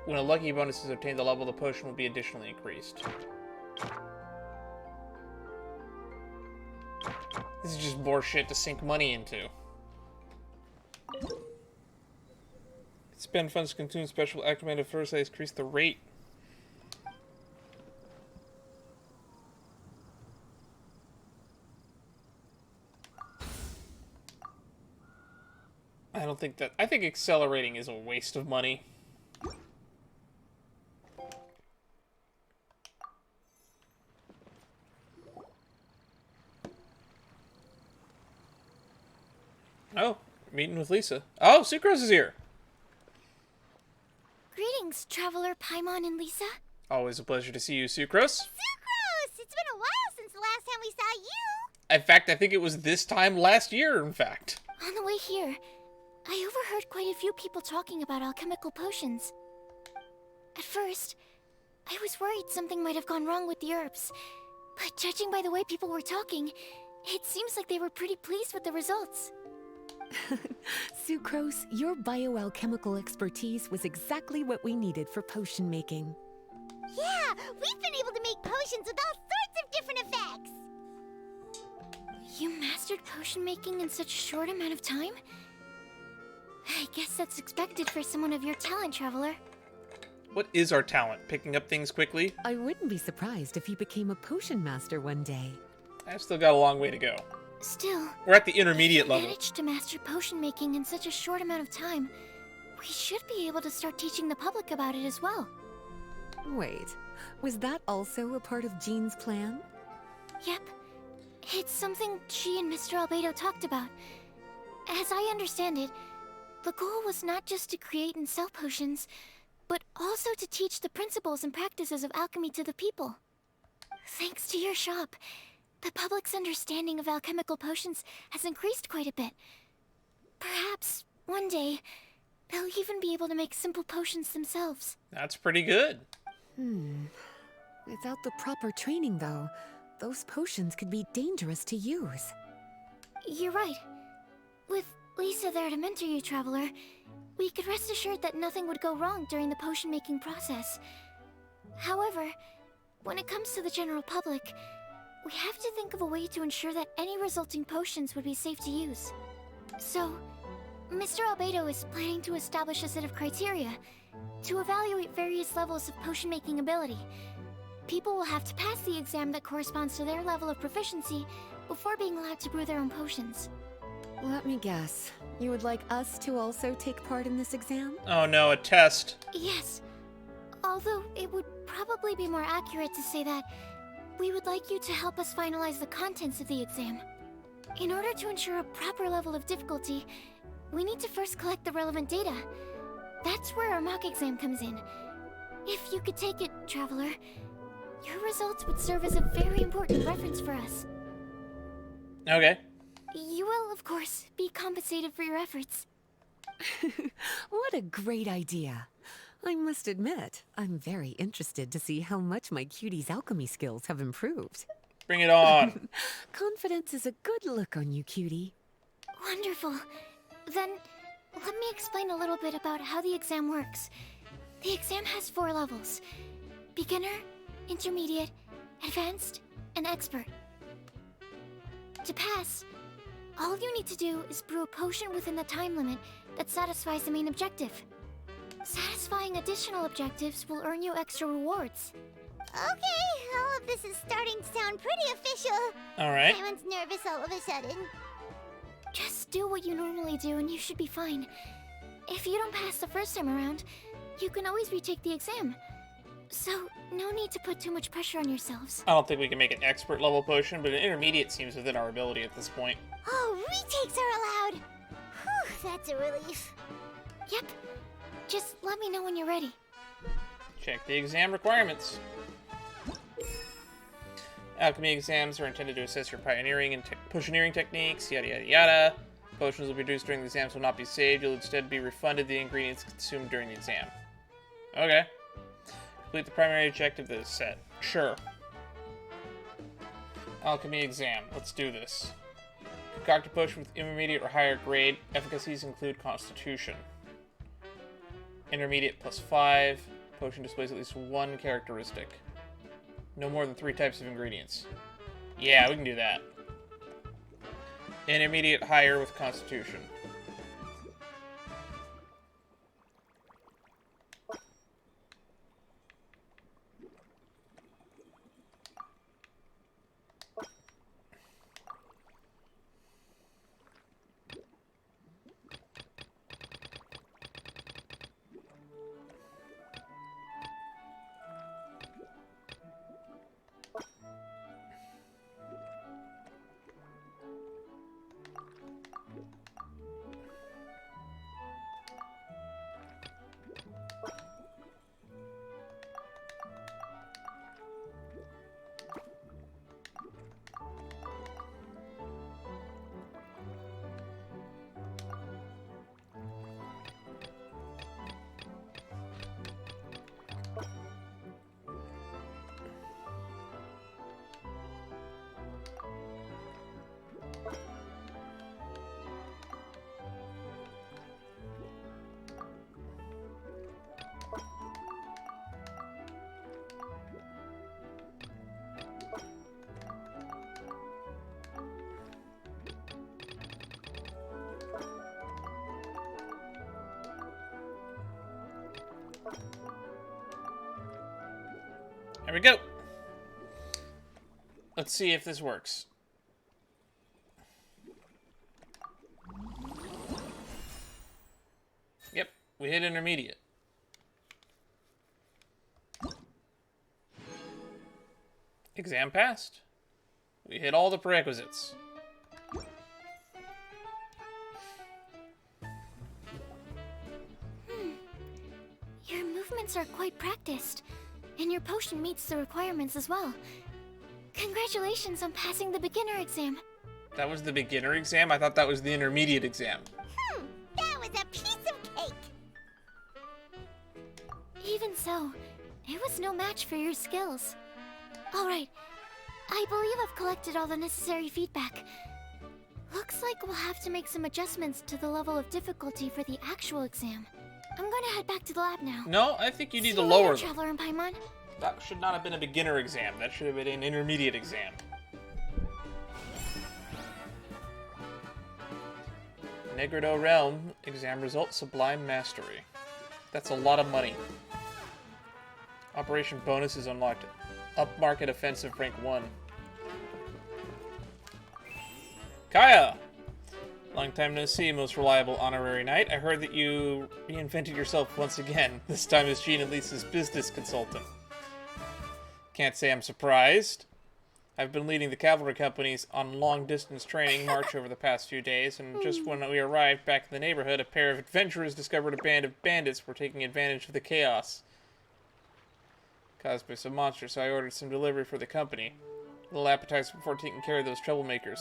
When a lucky bonus is obtained, the level of the potion will be additionally increased. This is just more shit to sink money into. Spend funds to consume special activated fertilizer to increase the rate. I think accelerating is a waste of money. Oh, meeting with Lisa. Oh, Sucrose is here. Greetings, Traveler Paimon and Lisa. Always a pleasure to see you, Sucrose. Sucrose! It's been a while since the last time we saw you. In fact, I think it was this time last year, in fact. On the way here, I overheard quite a few people talking about alchemical potions. At first, I was worried something might have gone wrong with the herbs. But judging by the way people were talking, it seems like they were pretty pleased with the results. Sucrose, your bioalchemical expertise was exactly what we needed for potion making. Yeah, we've been able to make potions with all sorts of different effects. You mastered potion making in such a short amount of time? I guess that's expected for someone of your talent, Traveler. What is our talent? Picking up things quickly? I wouldn't be surprised if you became a potion master one day. I've still got a long way to go. Still, We're at the intermediate if you level. managed to master potion making in such a short amount of time, we should be able to start teaching the public about it as well. Wait, was that also a part of Jean's plan? Yep. It's something she and Mr. Beidou talked about. As I understand it, the goal was not just to create and sell potions, but also to teach the principles and practices of alchemy to the people. Thanks to your shop, the public's understanding of alchemical potions has increased quite a bit. Perhaps, one day, they'll even be able to make simple potions themselves. That's pretty good. Without the proper training, though, those potions could be dangerous to use. You're right. With Lisa there to mentor you, Traveler, we could rest assured that nothing would go wrong during the potion-making process. However, when it comes to the general public, we have to think of a way to ensure that any resulting potions would be safe to use. So, Mr. Beidou is planning to establish a set of criteria to evaluate various levels of potion-making ability. People will have to pass the exam that corresponds to their level of proficiency before being allowed to brew their own potions. Let me guess. You would like us to also take part in this exam? Oh no, a test. Yes. Although it would probably be more accurate to say that we would like you to help us finalize the contents of the exam. In order to ensure a proper level of difficulty, we need to first collect the relevant data. That's where our mock exam comes in. If you could take it, Traveler, your results would serve as a very important reference for us. Okay. You will, of course, be compensated for your efforts. What a great idea. I must admit, I'm very interested to see how much my cutie's alchemy skills have improved. Bring it on. Confidence is a good look on you, cutie. Wonderful. Then, let me explain a little bit about how the exam works. The exam has 4 levels: beginner, intermediate, advanced, and expert. To pass, all you need to do is brew a potion within the time limit that satisfies the main objective. Satisfying additional objectives will earn you extra rewards. Okay, all of this is starting to sound pretty official. Alright. Paimon's nervous all of a sudden. Just do what you normally do and you should be fine. If you don't pass the first time around, you can always retake the exam. So, no need to put too much pressure on yourselves. I don't think we can make an expert level potion, but an intermediate seems within our ability at this point. Oh, retakes are allowed. Whew, that's a relief. Yep. Just let me know when you're ready. Check the exam requirements. Alchemy exams are intended to assess your pioneering and potioneering techniques, yada yada yada. Potions will be produced during the exams will not be saved. You'll instead be refunded the ingredients consumed during the exam. Okay. Complete the primary objective that is set. Sure. Alchemy exam. Let's do this. Concoct a potion with intermediate or higher grade. Efficacies include Constitution. Intermediate +5. Potion displays at least 1 characteristic. No more than 3 types of ingredients. Yeah, we can do that. Intermediate higher with Constitution. There we go. Let's see if this works. Yep, we hit intermediate. Exam passed. We hit all the prerequisites. Your movements are quite practiced, and your potion meets the requirements as well. Congratulations on passing the beginner exam. That was the beginner exam? I thought that was the intermediate exam. That was a piece of cake. Even so, it was no match for your skills. Alright, I believe I've collected all the necessary feedback. Looks like we'll have to make some adjustments to the level of difficulty for the actual exam. I'm gonna head back to the lab now. No, I think you need to See lower later, them. Traveler and Paimon. That should not have been a beginner exam. That should have been an intermediate exam. Negrado Realm, exam result, Sublime Mastery. That's a lot of money. Operation bonus is unlocked. Upmarket offensive rank 1. Kaya! Long time no see, most reliable honorary knight. I heard that you reinvented yourself once again, this time as Jean and Lisa's business consultant. Can't say I'm surprised. I've been leading the cavalry companies on long-distance training march over the past few days, and just when we arrived back in the neighborhood, a pair of adventurers discovered a band of bandits were taking advantage of the chaos caused by some monsters, so I ordered some delivery for the company. A little appetizer before taking care of those troublemakers.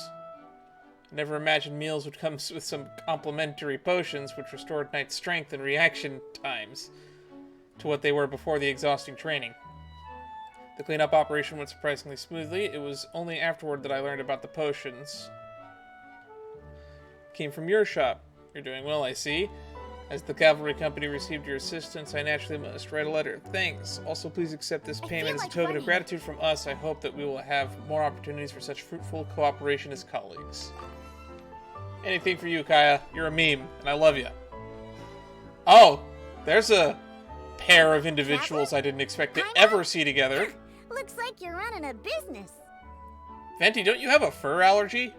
I never imagined meals would come with some complimentary potions which restored Knight's strength and reaction times to what they were before the exhausting training. The cleanup operation went surprisingly smoothly. It was only afterward that I learned about the potions. Came from your shop. You're doing well, I see. As the cavalry company received your assistance, I naturally must write a letter. Thanks. Also, please accept this payment as a token of gratitude from us. I hope that we will have more opportunities for such fruitful cooperation as colleagues. Anything for you, Kaya. You're a meme, and I love you. Oh, there's a pair of individuals I didn't expect to ever see together. Looks like you're running a business. Venti, don't you have a fur allergy?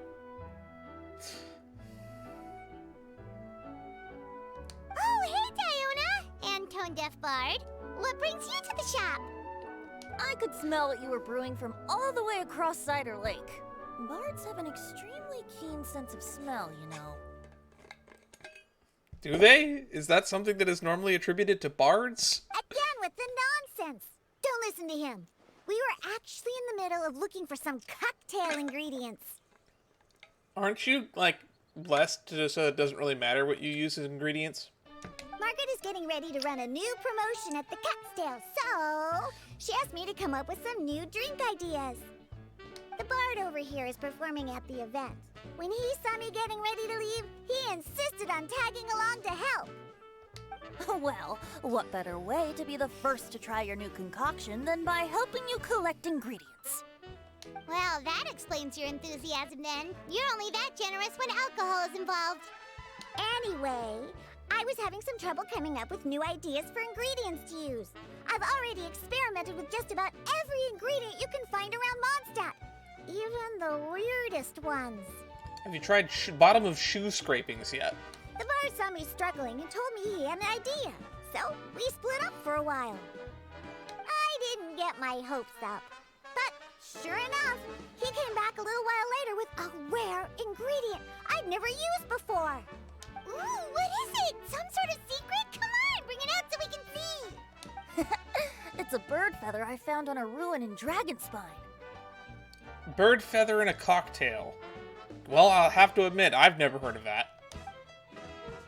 Oh, hey, Diona! And Tone Deaf Bard. What brings you to the shop? I could smell what you were brewing from all the way across Cider Lake. Bards have an extremely keen sense of smell, you know. Do they? Is that something that is normally attributed to bards? Again with the nonsense. Don't listen to him. We were actually in the middle of looking for some cocktail ingredients. Aren't you, like, blessed so it doesn't really matter what you use as ingredients? Margaret is getting ready to run a new promotion at the cocktail, so she asked me to come up with some new drink ideas. The bard over here is performing at the event. When he saw me getting ready to leave, he insisted on tagging along to help. Well, what better way to be the first to try your new concoction than by helping you collect ingredients? Well, that explains your enthusiasm then. You're only that generous when alcohol is involved. Anyway, I was having some trouble coming up with new ideas for ingredients to use. I've already experimented with just about every ingredient you can find around Mondstadt. Even the weirdest ones. Have you tried bottom of shoe scrapings yet? The bard saw me struggling and told me he had an idea. So we split up for a while. I didn't get my hopes up. But sure enough, he came back a little while later with a rare ingredient I'd never used before. Ooh, what is it? Some sort of secret? Come on, bring it out so we can see. It's a bird feather I found on a ruin in Dragonspine. Bird feather in a cocktail. Well, I'll have to admit, I've never heard of that.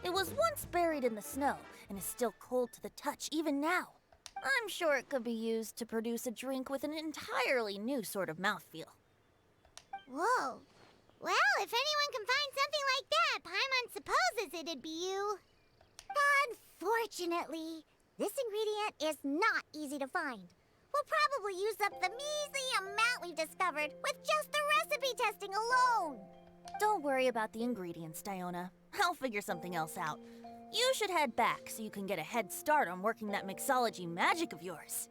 It was once buried in the snow and is still cold to the touch even now. I'm sure it could be used to produce a drink with an entirely new sort of mouthfeel. Whoa. Well, if anyone can find something like that, Paimon supposes it'd be you. Unfortunately, this ingredient is not easy to find. We'll probably use up the measly amount we've discovered with just the recipe testing alone. Don't worry about the ingredients, Diona. I'll figure something else out. You should head back so you can get a head start on working that mixology magic of yours.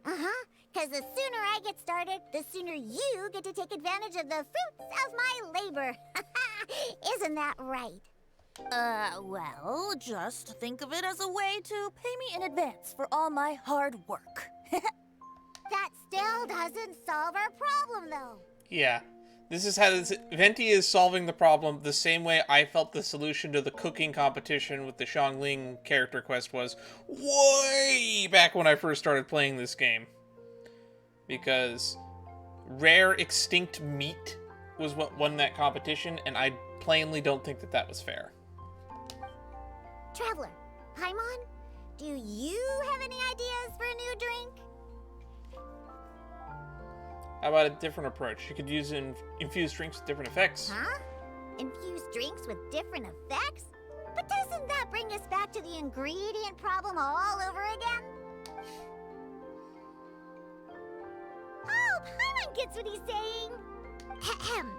Uh-huh, because the sooner I get started, the sooner you get to take advantage of the fruits of my labor. Isn't that right? Well, just think of it as a way to pay me in advance for all my hard work. That still doesn't solve our problem, though. Yeah. This is how Venti is solving the problem the same way I felt the solution to the cooking competition with the Xiangling character quest was way back when I first started playing this game. Because rare extinct meat was what won that competition, and I plainly don't think that that was fair. Traveler, Paimon, do you have any ideas for a new drink? How about a different approach? You could use infused drinks with different effects. Huh? Infused drinks with different effects? But doesn't that bring us back to the ingredient problem all over again? Oh, Paimon gets what he's saying. Ahem.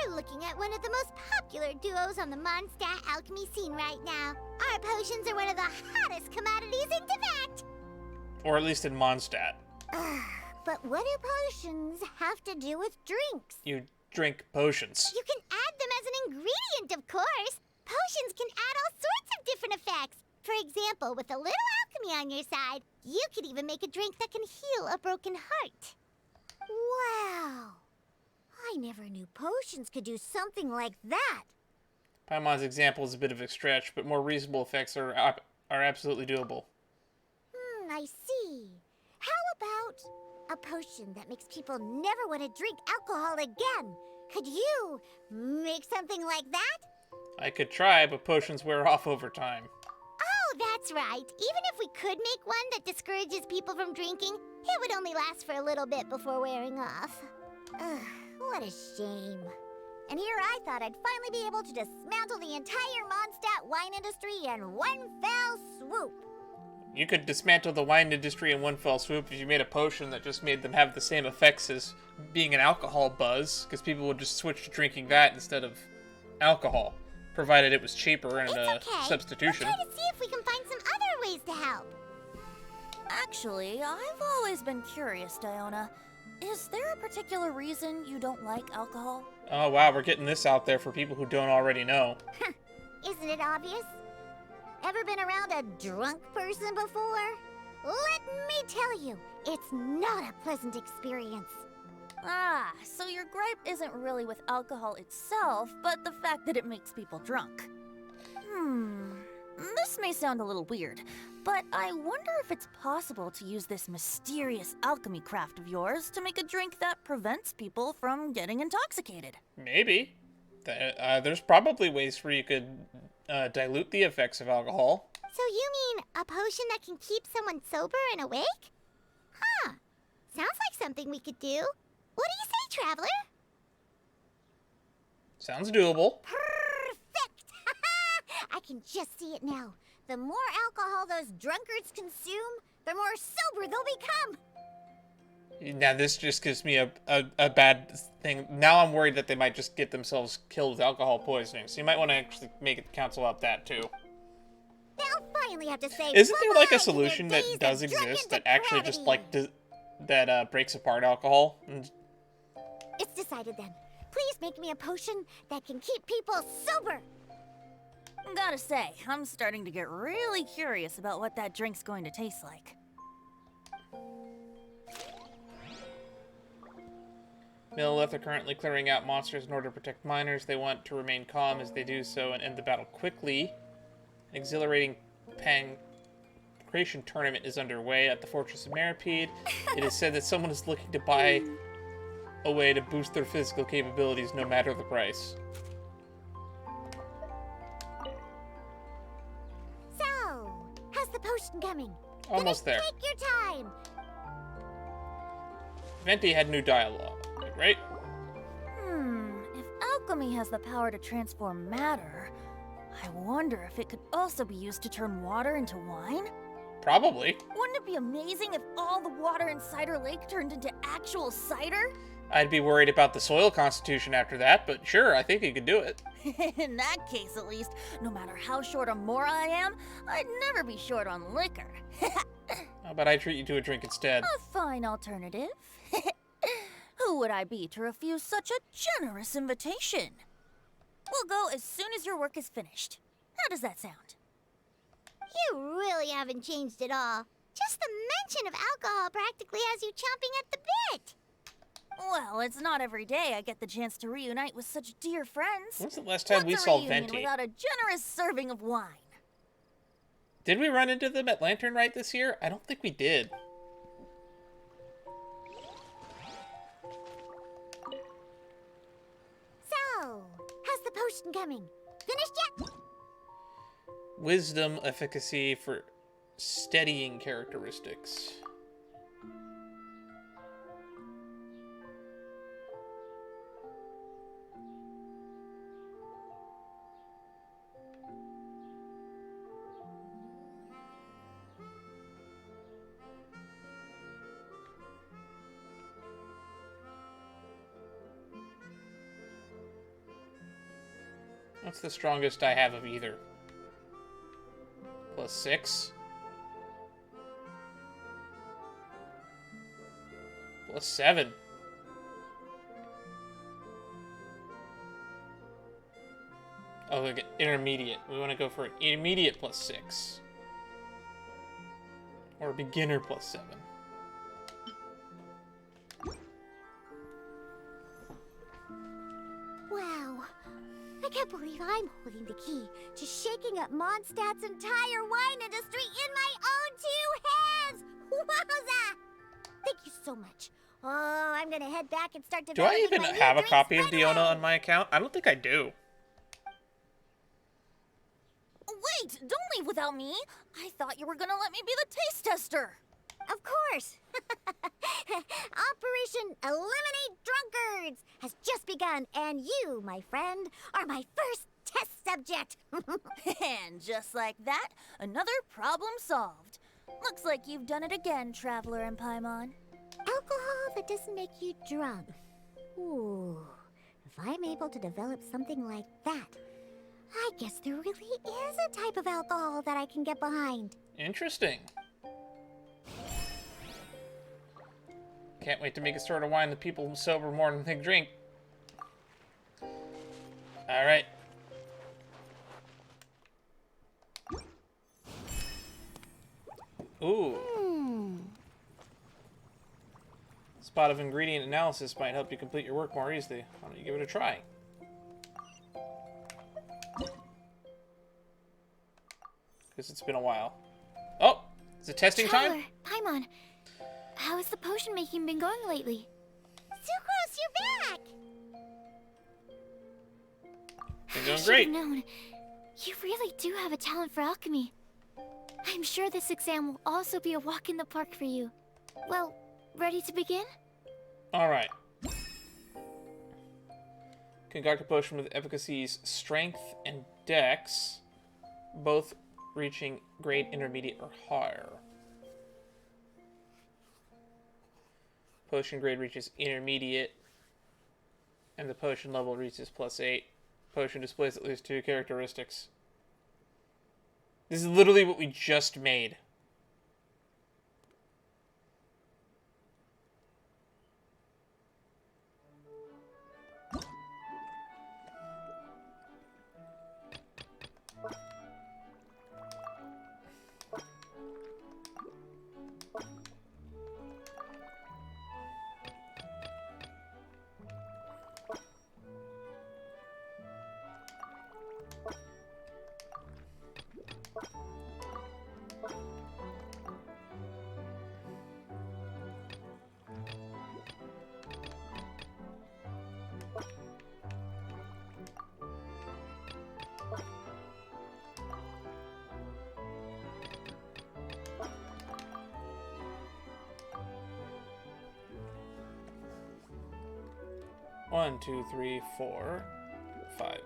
You're looking at one of the most popular duos on the Mondstadt alchemy scene right now. Our potions are one of the hottest commodities in Tibet. Or at least in Mondstadt. But what do potions have to do with drinks? You drink potions. You can add them as an ingredient, of course. Potions can add all sorts of different effects. For example, with a little alchemy on your side, you could even make a drink that can heal a broken heart. Wow. I never knew potions could do something like that. Paimon's example is a bit of a stretch, but more reasonable effects are absolutely doable. I see. How about a potion that makes people never want to drink alcohol again? Could you make something like that? I could try, but potions wear off over time. Oh, that's right. Even if we could make one that discourages people from drinking, it would only last for a little bit before wearing off. Ugh, what a shame. And here I thought I'd finally be able to dismantle the entire Mondstadt wine industry in one fell swoop. You could dismantle the wine industry in one fell swoop if you made a potion that just made them have the same effects as being an alcohol buzz, because people would just switch to drinking that instead of alcohol, provided it was cheaper and a substitution. We'll try to see if we can find some other ways to help. Actually, I've always been curious, Diona. Is there a particular reason you don't like alcohol? Oh wow, we're getting this out there for people who don't already know. Isn't it obvious? Ever been around a drunk person before? Let me tell you, it's not a pleasant experience. Ah, so your gripe isn't really with alcohol itself, but the fact that it makes people drunk. This may sound a little weird, but I wonder if it's possible to use this mysterious alchemy craft of yours to make a drink that prevents people from getting intoxicated. Maybe. There's probably ways where you could dilute the effects of alcohol. So you mean a potion that can keep someone sober and awake? Huh. Sounds like something we could do. What do you say, Traveler? Sounds doable. Perfect! I can just see it now. The more alcohol those drunkards consume, the more sober they'll become. Now this just gives me a bad thing. Now I'm worried that they might just get themselves killed with alcohol poisoning. So you might want to actually cancel out that too. They'll finally have to say, isn't there like a solution that does exist that actually just like breaks apart alcohol? It's decided then. Please make me a potion that can keep people sober. Gotta say, I'm starting to get really curious about what that drink's going to taste like. Millilith are currently clearing out monsters in order to protect miners. They want to remain calm as they do so and end the battle quickly. An exhilarating pancration tournament is underway at the Fortress of Maripede. It is said that someone is looking to buy a way to boost their physical capabilities no matter the price. So, how's the potion coming? Almost there. Take your time. Venti had new dialogue, right? If alchemy has the power to transform matter, I wonder if it could also be used to turn water into wine? Probably. Wouldn't it be amazing if all the water in Cider Lake turned into actual cider? I'd be worried about the soil constitution after that, but sure, I think you could do it. In that case, at least, no matter how short on more I am, I'd never be short on liquor. How about I treat you to a drink instead? A fine alternative. Who would I be to refuse such a generous invitation? We'll go as soon as your work is finished. How does that sound? You really haven't changed at all. Just the mention of alcohol practically has you chomping at the bit. Well, it's not every day I get the chance to reunite with such dear friends. When's the last time we What's a saw reunion Venti? without a generous serving of wine? Did we run into them at Lantern Rite this year? I don't think we did. So, how's the potion coming? Finished yet? Wisdom efficacy for steadying characteristics. What's the strongest I have of either? +6? +7? Oh, look at intermediate. We want to go for an intermediate +6. Or a beginner +7. Wow. I can't believe I'm holding the key to shaking up Mondstadt's entire wine industry in my own two hands! Wowza! Thank you so much. Oh, I'm gonna head back and start Do developing I even my new have a drinks copy of right Diona away. on my account? I don't think I do. Wait, don't leave without me. I thought you were gonna let me be the taste tester. Of course. Operation Eliminate Drunkards has just begun, and you, my friend, are my first test subject. And just like that, another problem solved. Looks like you've done it again, Traveler and Paimon. Alcohol that doesn't make you drunk. Ooh, if I'm able to develop something like that, I guess there really is a type of alcohol that I can get behind. Interesting. Can't wait to make a sort of wine that people sober more than they drink. Alright. Ooh. Spot of ingredient analysis might help you complete your work more easily. Why don't you give it a try? Because it's been a while. Oh! Is it testing Traveler, time? Paimon, how has the potion making been going lately? Sucrose, you're back! Been I doing should great. have known. You really do have a talent for alchemy. I'm sure this exam will also be a walk in the park for you. Well, ready to begin? Alright. Concoct a potion with efficacies strength and dex, both reaching grade intermediate or higher. Potion grade reaches intermediate, and the potion level reaches +8. Potion displays at least 2 characteristics. This is literally what we just made. One, 2, 3, 4, 5,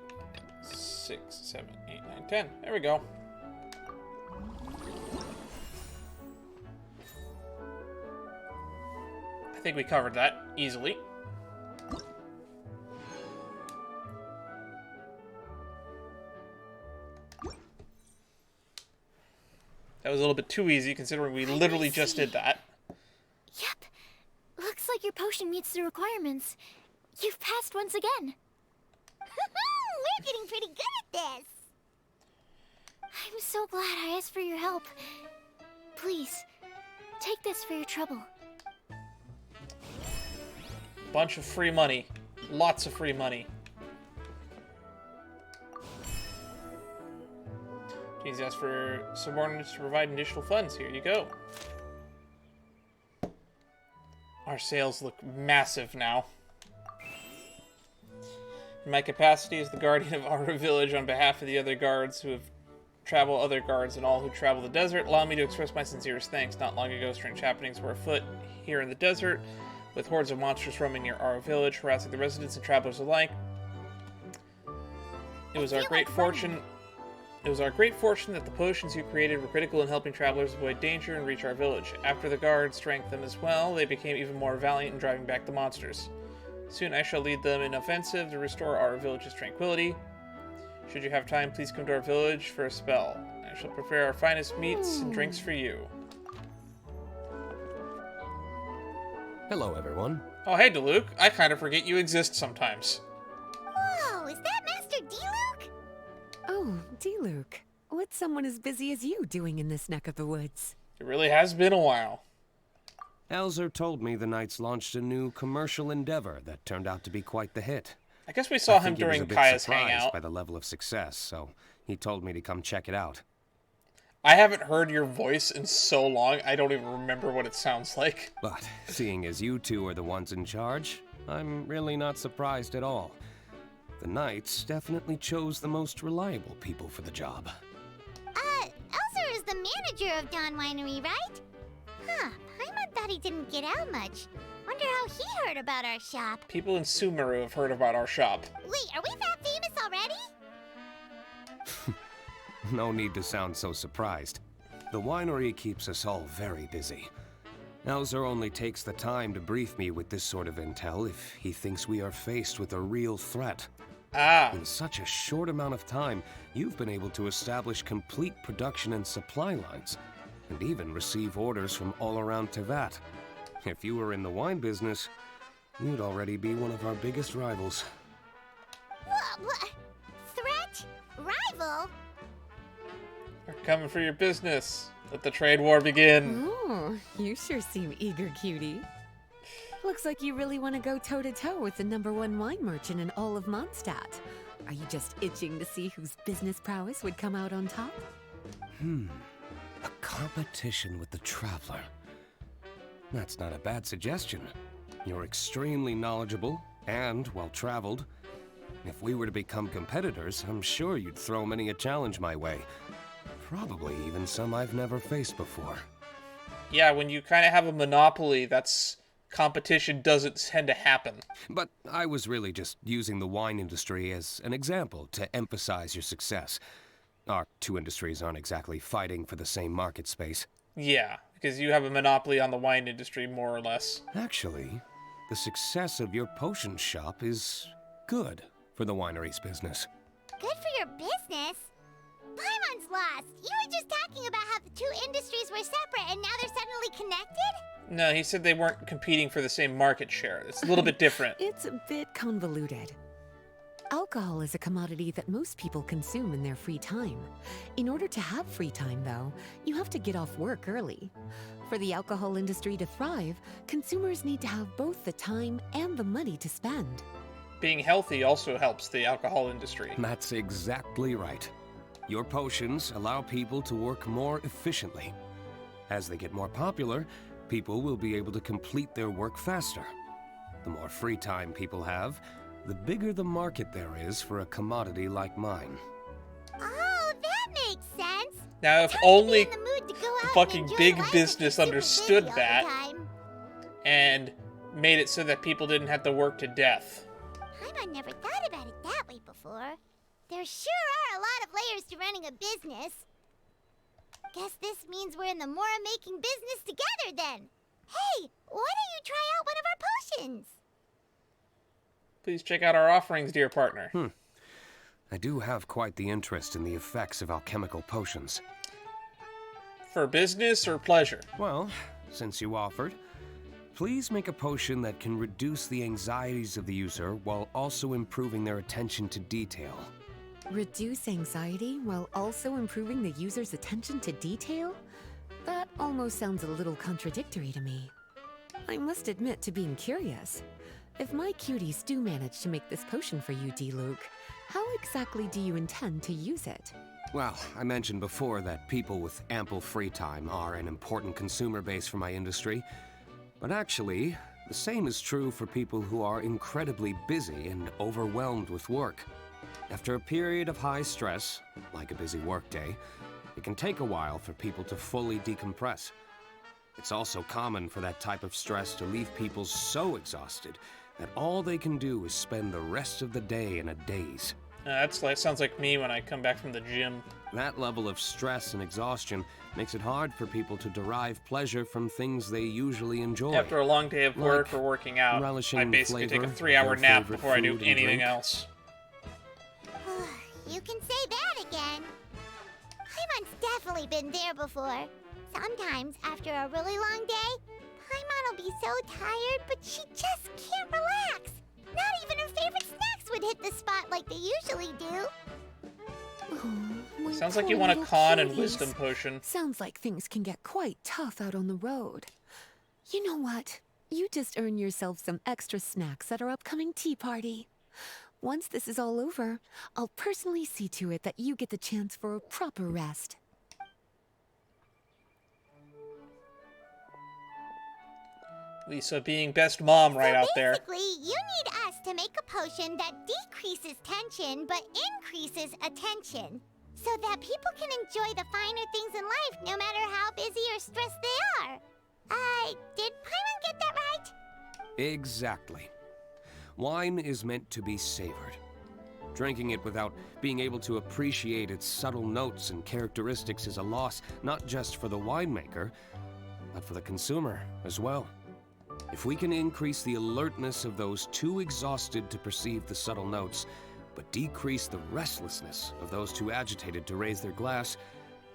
6, 7, 8, 9, 10. There we go. I think we covered that easily. That was a little bit too easy considering we literally just did that. Yep. Looks like your potion meets the requirements. You've passed once again. We're getting pretty good at this. I'm so glad I asked for your help. Please, take this for your trouble. Bunch of free money. Lots of free money. Please ask for subordinates to provide additional funds. Here you go. Our sales look massive now. In my capacity as the guardian of our village on behalf of the other guards who have traveled, other guards and all who travel the desert, allow me to express my sincerest thanks. Not long ago, strange happenings were afoot here in the desert, with hordes of monsters roaming near our village, harassing the residents and travelers alike. It was our great fortune that the potions you created were critical in helping travelers avoid danger and reach our village. After the guards strengthened them as well, they became even more valiant in driving back the monsters. Soon I shall lead them in offensive to restore our village's tranquility. Should you have time, please come to our village for a spell. I shall prepare our finest meats and drinks for you. Hello, everyone. Oh, hey, Diluc. I kind of forget you exist sometimes. Whoa, is that Master Diluc? Oh, Diluc. What's someone as busy as you doing in this neck of the woods? It really has been a while. Elzer told me the Knights launched a new commercial endeavor that turned out to be quite the hit. I guess we saw I him think he was during a bit Kaya's surprised hangout. by the level of success, so he told me to come check it out. I haven't heard your voice in so long, I don't even remember what it sounds like. But seeing as you two are the ones in charge, I'm really not surprised at all. The Knights definitely chose the most reliable people for the job. Elzer is the manager of Dawn Winery, right? Huh, Paimon thought he didn't get out much. Wonder how he heard about our shop. People in Sumeru have heard about our shop. Wait, are we that famous already? No need to sound so surprised. The winery keeps us all very busy. Elzer only takes the time to brief me with this sort of intel if he thinks we are faced with a real threat. Ah, In such a short amount of time, you've been able to establish complete production and supply lines, and even receive orders from all around Tevat. If you were in the wine business, you'd already be one of our biggest rivals. What? Threat? Rival? we're coming for your business. Let the trade war begin. Oh, you sure seem eager, cutie. Looks like you really want to go toe-to-toe with the #1 wine merchant in all of Mondstadt. Are you just itching to see whose business prowess would come out on top? A competition with the Traveler. That's not a bad suggestion. You're extremely knowledgeable and well-traveled. If we were to become competitors, I'm sure you'd throw many a challenge my way. Probably even some I've never faced before. Yeah, when you kind of have a monopoly, competition doesn't tend to happen. But I was really just using the wine industry as an example to emphasize your success. Our two industries aren't exactly fighting for the same market space. Yeah, because you have a monopoly on the wine industry, more or less. Actually, the success of your potion shop is good for the winery's business. Good for your business? Paimon's lost. You were just talking about how the two industries were separate and now they're suddenly connected? No, he said they weren't competing for the same market share. It's a little bit different. It's a bit convoluted. Alcohol is a commodity that most people consume in their free time. In order to have free time, though, you have to get off work early. For the alcohol industry to thrive, consumers need to have both the time and the money to spend. Being healthy also helps the alcohol industry. That's exactly right. Your potions allow people to work more efficiently. As they get more popular, people will be able to complete their work faster. The more free time people have, the bigger the market there is for a commodity like mine. Oh, that makes sense. Now, if Time only to be in the mood to go out and fucking enjoy big life if business you're super understood busy all the that. time. And made it so that people didn't have to work to death. Paimon never thought about it that way before. There sure are a lot of layers to running a business. Guess this means we're in the Mora-making business together then. Hey, why don't you try out one of our potions? Please check out our offerings, dear partner. I do have quite the interest in the effects of alchemical potions. For business or pleasure? Well, since you offered, please make a potion that can reduce the anxieties of the user while also improving their attention to detail. Reduce anxiety while also improving the user's attention to detail? That almost sounds a little contradictory to me. I must admit to being curious. If my cuties do manage to make this potion for you, Diluc, how exactly do you intend to use it? Well, I mentioned before that people with ample free time are an important consumer base for my industry. But actually, the same is true for people who are incredibly busy and overwhelmed with work. After a period of high stress, like a busy workday, it can take a while for people to fully decompress. It's also common for that type of stress to leave people so exhausted that all they can do is spend the rest of the day in a daze. Sounds like me when I come back from the gym. That level of stress and exhaustion makes it hard for people to derive pleasure from things they usually enjoy. After a long day of work Like or working out, relishing I the basically take a flavor 3-hour of their nap favorite before I do food and anything drink. else. You can say that again. Paimon's definitely been there before. Sometimes, after a really long day, Paimon will be so tired, but she just can't relax. Not even her favorite snacks would hit the spot like they usually do. Oh, my Sounds like poor you want a little con and cuties. wisdom potion. Sounds like things can get quite tough out on the road. You know what? You just earn yourself some extra snacks at our upcoming tea party. Once this is all over, I'll personally see to it that you get the chance for a proper rest. Lisa being best mom right out there. Basically, you need us to make a potion that decreases tension but increases attention, so that people can enjoy the finer things in life no matter how busy or stressed they are. Did Paimon get that right? Exactly. Wine is meant to be savored. Drinking it without being able to appreciate its subtle notes and characteristics is a loss not just for the winemaker, but for the consumer as well. If we can increase the alertness of those too exhausted to perceive the subtle notes, but decrease the restlessness of those too agitated to raise their glass,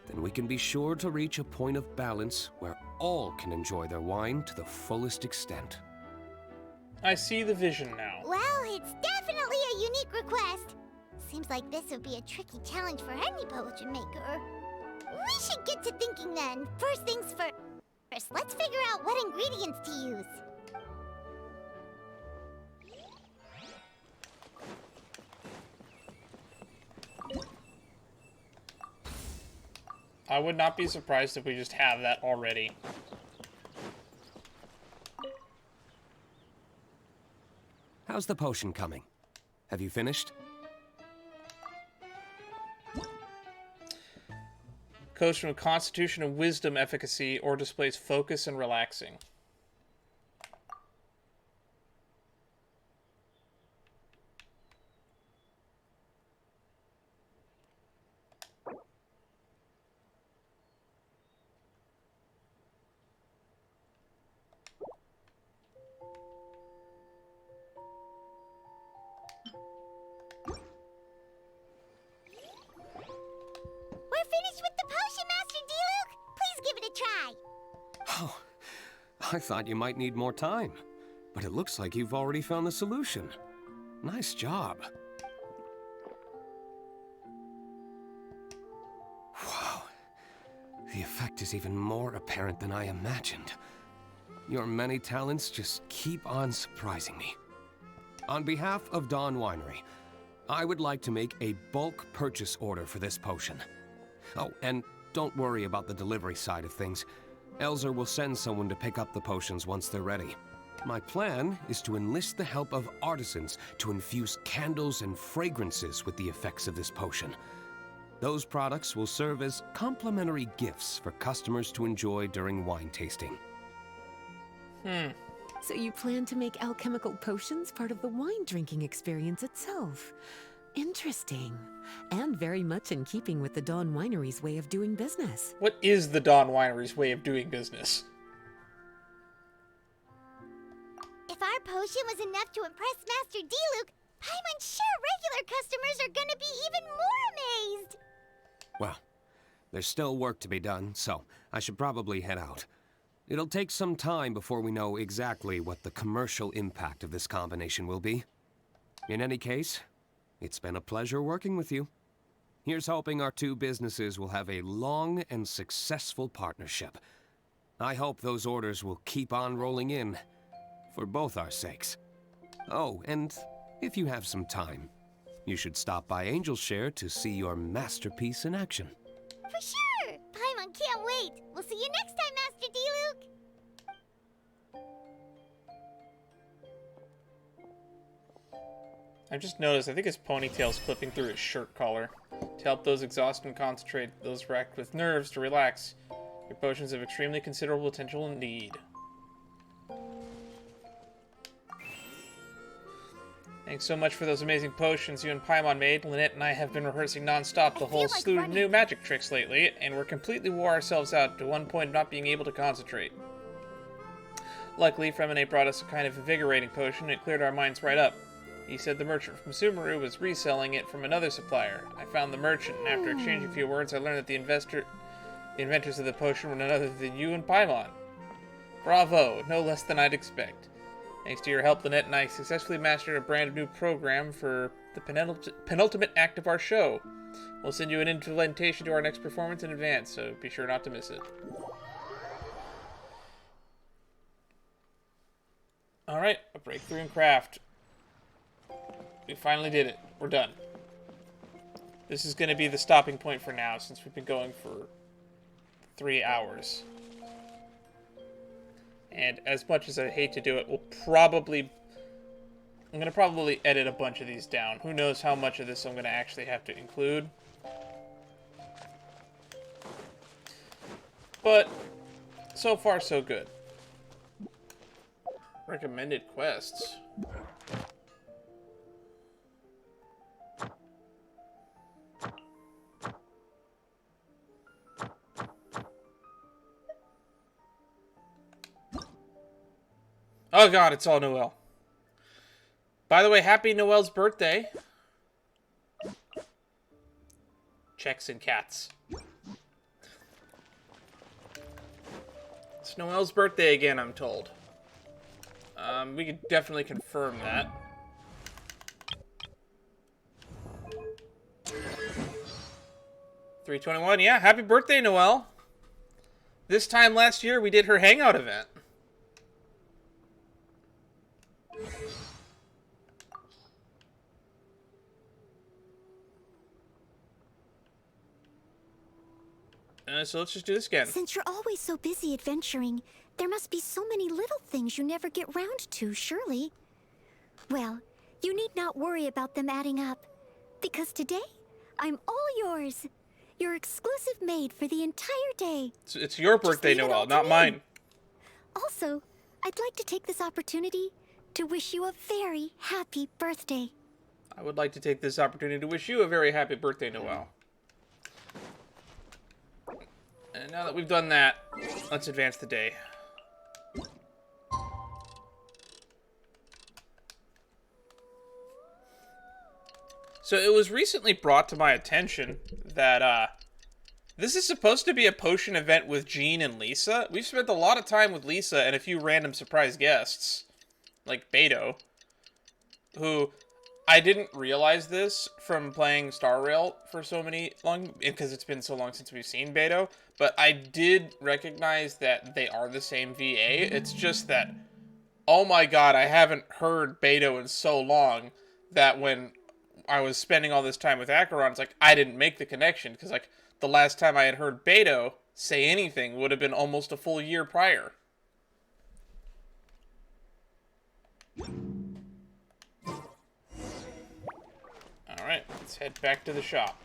then we can be sure to reach a point of balance where all can enjoy their wine to the fullest extent. I see the vision now. Well, it's definitely a unique request. Seems like this would be a tricky challenge for any potion maker. We should get to thinking then. First things first, let's figure out what ingredients to use. I would not be surprised if we just have that already. How's the potion coming? Have you finished? Goes from Constitution and Wisdom efficacy or displays focus and relaxing. We're finished with the potion, Master Diluc. Please give it a try. Oh, I thought you might need more time, but it looks like you've already found the solution. Nice job. Wow, the effect is even more apparent than I imagined. Your many talents just keep on surprising me. On behalf of Dawn Winery, I would like to make a bulk purchase order for this potion. Oh, and don't worry about the delivery side of things. Elzer will send someone to pick up the potions once they're ready. My plan is to enlist the help of artisans to infuse candles and fragrances with the effects of this potion. Those products will serve as complimentary gifts for customers to enjoy during wine tasting. So you plan to make alchemical potions part of the wine drinking experience itself. Interesting. And very much in keeping with the Dawn Winery's way of doing business. What is the Dawn Winery's way of doing business? If our potion was enough to impress Master Diluc, Paimon's sure regular customers are gonna be even more amazed. Well, there's still work to be done, so I should probably head out. It'll take some time before we know exactly what the commercial impact of this combination will be. In any case, it's been a pleasure working with you. Here's hoping our two businesses will have a long and successful partnership. I hope those orders will keep on rolling in, for both our sakes. Oh, and if you have some time, you should stop by Angel's Share to see your masterpiece in action. For sure! Paimon can't wait! We'll see you next time, Master Diluc! I just noticed, I think his ponytail's clipping through his shirt collar. To help those exhausted and concentrate, those racked with nerves to relax. Your potions have extremely considerable potential indeed. Thanks so much for those amazing potions you and Paimon made. Lynette and I have been rehearsing non-stop the whole slew of new magic tricks lately, and we're completely wore ourselves out to one point of not being able to concentrate. Luckily, Fremenate brought us a kind of invigorating potion, and it cleared our minds right up. He said the merchant from Sumeru was reselling it from another supplier. I found the merchant, and after exchanging a few words, I learned that the inventors of the potion were none other than you and Paimon. Bravo, no less than I'd expect. Thanks to your help, Lynette and I successfully mastered a brand new program for the penultimate act of our show. We'll send you an invitation to our next performance in advance, so be sure not to miss it. Alright, a breakthrough in craft. We finally did it. We're done. This is going to be the stopping point for now, since we've been going for 3 hours. And as much as I hate to do it, I'm going to probably edit a bunch of these down. Who knows how much of this I'm going to actually have to include. But, so far so good. Recommended quests. Oh god, it's all Noelle. By the way, happy Noelle's birthday. Checks and cats. It's Noelle's birthday again, I'm told. We could definitely confirm that. $3.21, yeah, happy birthday, Noelle. This time last year, we did her hangout event. So let's just do this again. Since you're always so busy adventuring, there must be so many little things you never get round to, surely. Well, you need not worry about them adding up, because today, I'm all yours. Your exclusive maid for the entire day. It's your birthday, Noelle, not mine. Also, I'd like to take this opportunity to wish you a very happy birthday. I would like to take this opportunity to wish you a very happy birthday, Noelle. And now that we've done that, let's advance the day. So it was recently brought to my attention that this is supposed to be a potion event with Jean and Lisa. We've spent a lot of time with Lisa and a few random surprise guests, like Beidou, who I didn't realize this from playing Star Rail for so long, because it's been so long since we've seen Beidou, but I did recognize that they are the same VA. It's just that, oh my god, I haven't heard Beidou in so long that when I was spending all this time with Acheron, it's like, I didn't make the connection, because like, the last time I had heard Beidou say anything would have been almost a full year prior. Alright, let's head back to the shop.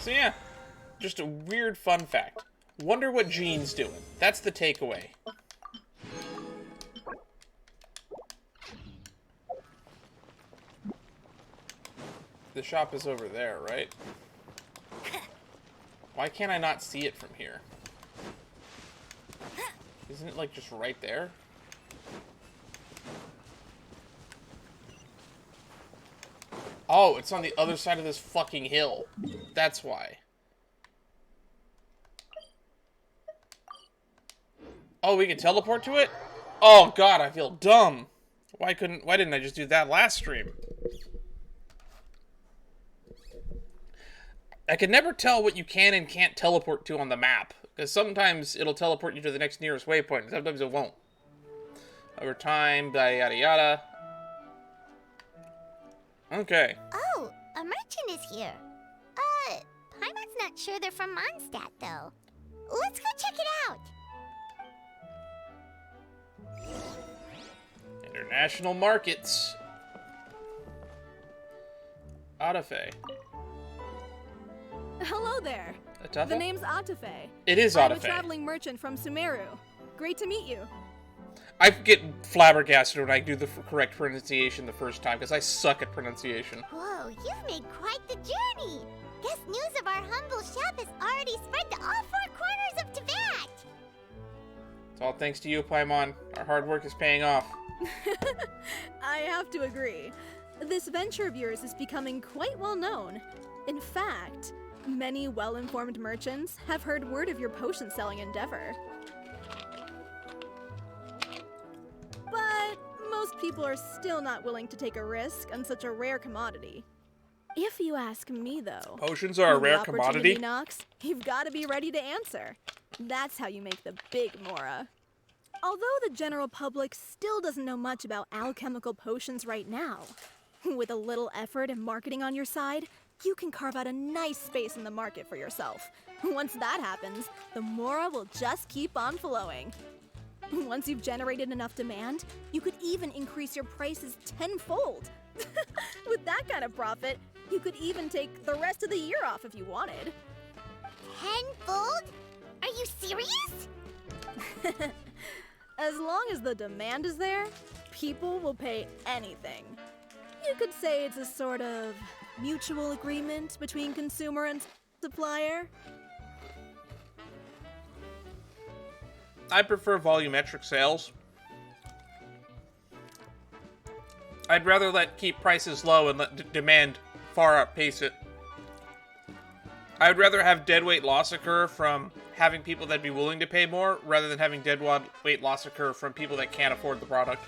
So yeah, just a weird fun fact. Wonder what Jean's doing. That's the takeaway. The shop is over there, right? Why can't I not see it from here? Isn't it like just right there? Oh, it's on the other side of this fucking hill. That's why. Oh, we can teleport to it? Oh god, I feel dumb. Why didn't I just do that last stream? I can never tell what you can and can't teleport to on the map, because sometimes it'll teleport you to the next nearest waypoint, and sometimes it won't. Over time, yada yada. Okay. Oh, a merchant is here. Paimon's not sure they're from Mondstadt, though. Let's go check it out. International markets. Atafe. Hello there. Atafe? The name's Atafe. It is I'm a Atafe. traveling merchant from Sumeru. Great to meet you. I get flabbergasted when I do the correct pronunciation the first time, because I suck at pronunciation. Whoa, you've made quite the journey. Guess news of our humble shop has already spread to all four corners of Teyvat. It's all thanks to you, Paimon. Our hard work is paying off. I have to agree. This venture of yours is becoming quite well known. In fact, many well-informed merchants have heard word of your potion-selling endeavor. But most people are still not willing to take a risk on such a rare commodity. If you ask me, though, Potions are a when the rare opportunity commodity? knocks, you've got to be ready to answer. That's how you make the big Mora. Although the general public still doesn't know much about alchemical potions right now, with a little effort and marketing on your side, you can carve out a nice space in the market for yourself. Once that happens, the Mora will just keep on flowing. Once you've generated enough demand, you could even increase your prices tenfold. With that kind of profit, you could even take the rest of the year off if you wanted. Tenfold? Are you serious? As long as the demand is there, people will pay anything. You could say it's a sort of mutual agreement between consumer and supplier. I prefer volumetric sales. I'd rather keep prices low and let demand far outpace it. I'd rather have deadweight loss occur from having people that'd be willing to pay more, rather than having deadweight loss occur from people that can't afford the product.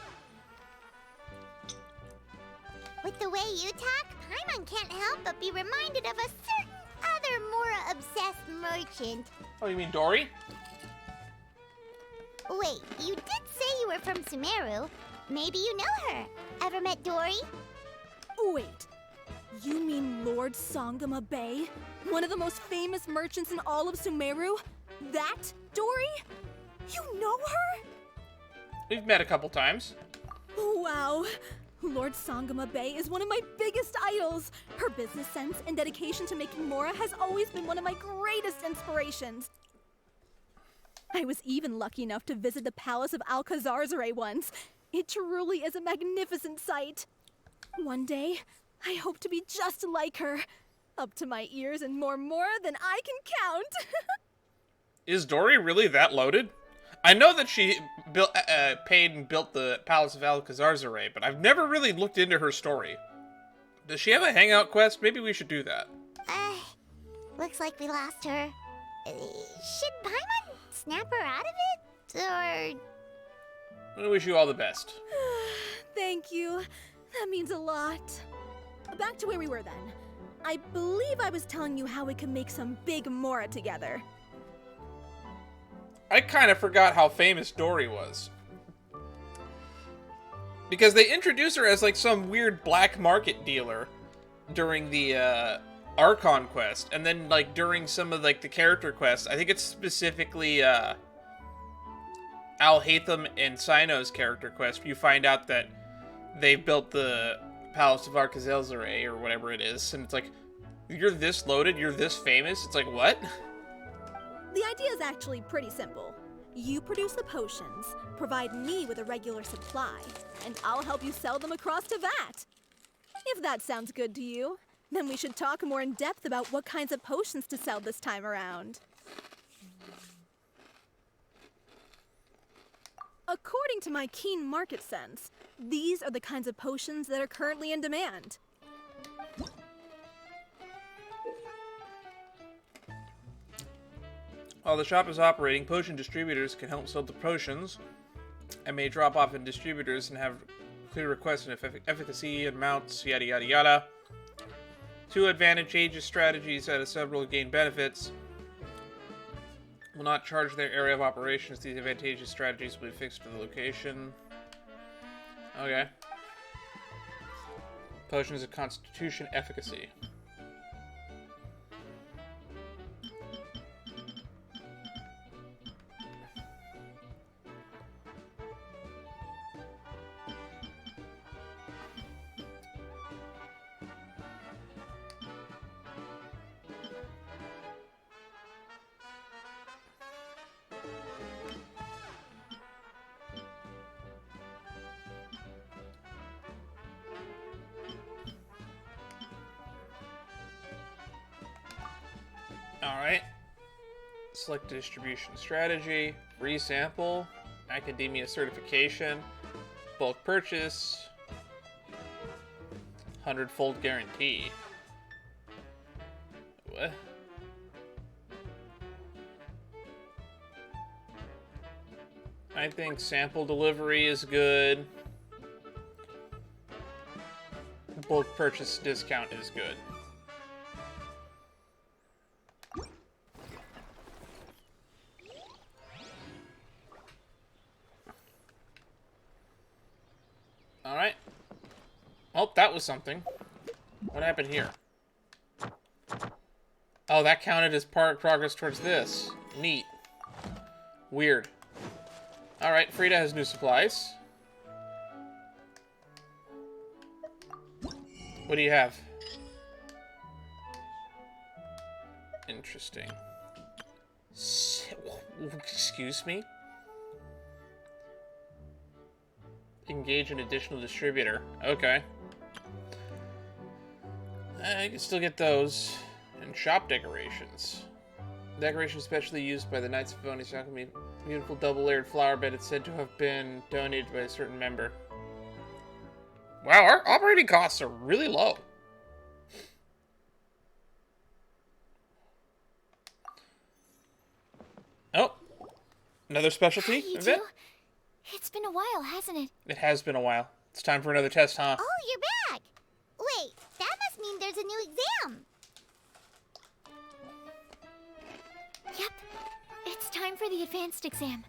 With the way you talk, Paimon can't help but be reminded of a certain other Mora-obsessed merchant. Oh, you mean Dory? Wait, you did say you were from Sumeru. Maybe you know her. Ever met Dory? Wait, you mean Lord Sangama Bay? One of the most famous merchants in all of Sumeru? That Dory? You know her? We've met a couple times. Wow. Lord Sangama Bay is one of my biggest idols. Her business sense and dedication to making Mora has always been one of my greatest inspirations. I was even lucky enough to visit the Palace of Alcazarzaray once. It truly is a magnificent sight. One day, I hope to be just like her. Up to my ears in more Mora than I can count. Is Dory really that loaded? I know that she paid and built the Palace of Alcazarzaray, but I've never really looked into her story. Does she have a hangout quest? Maybe we should do that. Looks like we lost her. Should Paimon snap her out of it? Or... I wish you all the best. Thank you. That means a lot. Back to where we were then. I believe I was telling you how we could make some big Mora together. I kind of forgot how famous Dory was. Because they introduced her as some weird black market dealer during the Archon quest, and then during some of the character quests. I think it's specifically Al-Hatham and Sino's character quest. You find out that they built the Palace of Alcazarzaray or whatever it is, and it's you're this loaded, you're this famous. It's what? The idea is actually pretty simple. You produce the potions, provide me with a regular supply, and I'll help you sell them across Teyvat. If that sounds good to you, then we should talk more in depth about what kinds of potions to sell this time around. According to my keen market sense, these are the kinds of potions that are currently in demand. While the shop is operating, potion distributors can help sell the potions and may drop off in distributors and have clear requests and efficacy and amounts, yada yada yada. 2 advantageous strategies out of several gain benefits. Will not charge their area of operations. These advantageous strategies will be fixed to the location. Okay. Potions of Constitution efficacy. Alright. Select distribution strategy, free sample, academia certification, bulk purchase, 100-fold guarantee. What? I think sample delivery is good. Bulk purchase discount is good. Alright. Oh, that was something. What happened here? Oh, that counted as progress towards this. Neat. Weird. Alright, Frida has new supplies. What do you have? Interesting. Excuse me? Engage an additional distributor. Okay. I can still get those. And shop decorations. Decoration specially used by the Knights of Voni's Alchemy. Beautiful double-layered flower bed. It's said to have been donated by a certain member. Wow, our operating costs are really low. Oh. Another specialty event? It's been a while, hasn't it? It has been a while. It's time for another test, huh? Oh, you're back! Wait, that must mean there's a new exam! Yep. It's time for the advanced exam.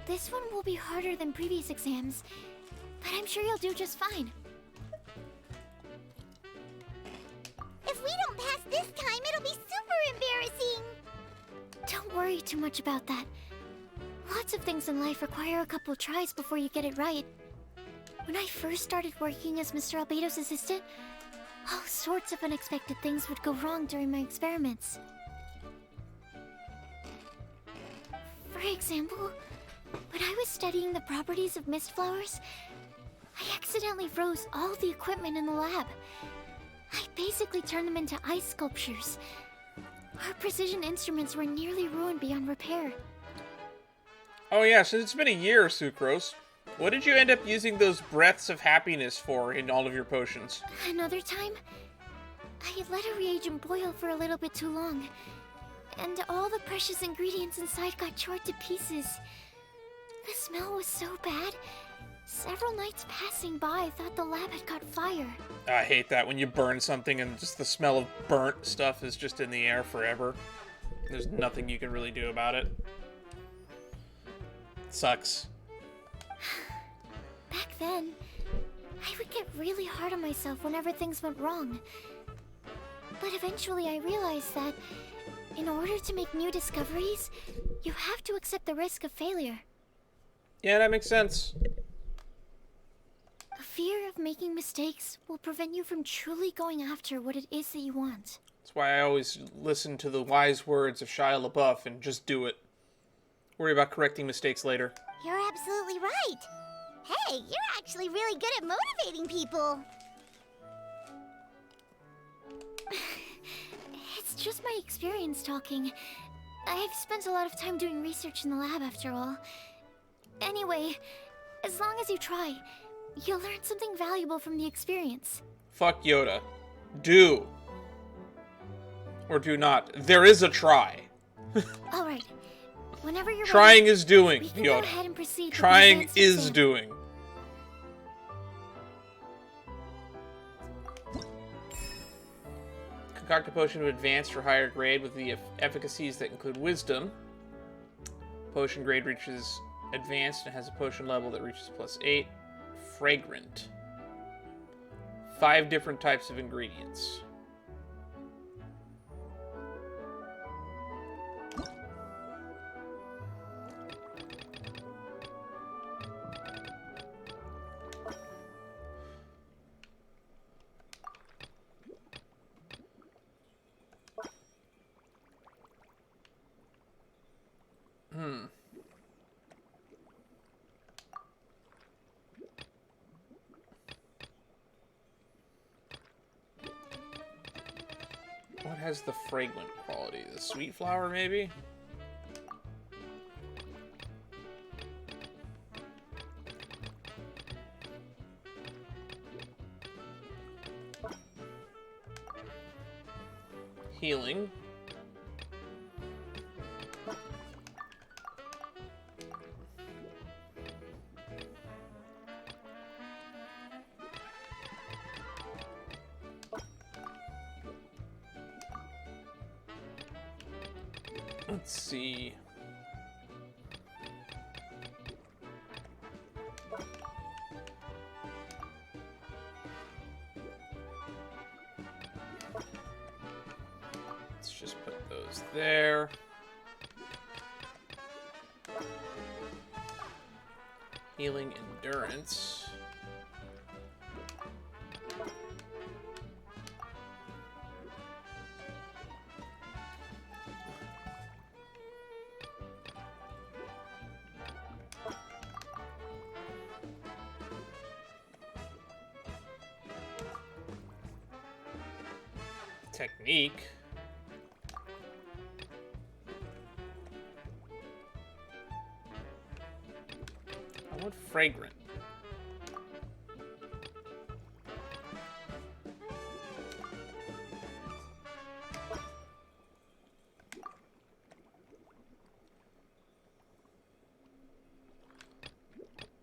This one will be harder than previous exams, but I'm sure you'll do just fine. If we don't pass this time, it'll be super embarrassing! Don't worry too much about that. Lots of things in life require a couple tries before you get it right. When I first started working as Mr. Albeido's assistant, all sorts of unexpected things would go wrong during my experiments. For example, when I was studying the properties of mist flowers, I accidentally froze all the equipment in the lab. I basically turned them into ice sculptures. Our precision instruments were nearly ruined beyond repair. Oh yeah, since it's been a year, Sucrose. What did you end up using those breaths of happiness for in all of your potions? Another time, I had let a reagent boil for a little bit too long, and all the precious ingredients inside got chored to pieces. The smell was so bad, several nights passing by thought the lab had caught fire. I hate that when you burn something and just the smell of burnt stuff is just in the air forever. There's nothing you can really do about it. Sucks. Back then, I would get really hard on myself whenever things went wrong. But eventually I realized that in order to make new discoveries, you have to accept the risk of failure. Yeah, that makes sense. A fear of making mistakes will prevent you from truly going after what it is that you want. That's why I always listen to the wise words of Shia LaBeouf and just do it. Worry about correcting mistakes later. You're absolutely right! Hey, you're actually really good at motivating people! It's just my experience talking. I've spent a lot of time doing research in the lab after all. Anyway, as long as you try, you'll learn something valuable from the experience. Fuck Yoda. Do. Or do not. There is a try. Alright. Whenever you're Trying ready, is doing, we can Yoda. go ahead and proceed with the Trying advanced is exam. doing. Concoct a potion of advanced or higher grade with the efficacies that include wisdom. Potion grade reaches advanced and has a potion level that reaches +8. fragrant. 5 different types of ingredients. What has the fragrant quality? The sweet flower, maybe? Healing. Let's see. Let's just put those there. Healing endurance. Technique. I want fragrant.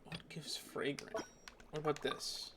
What gives fragrant? What about this?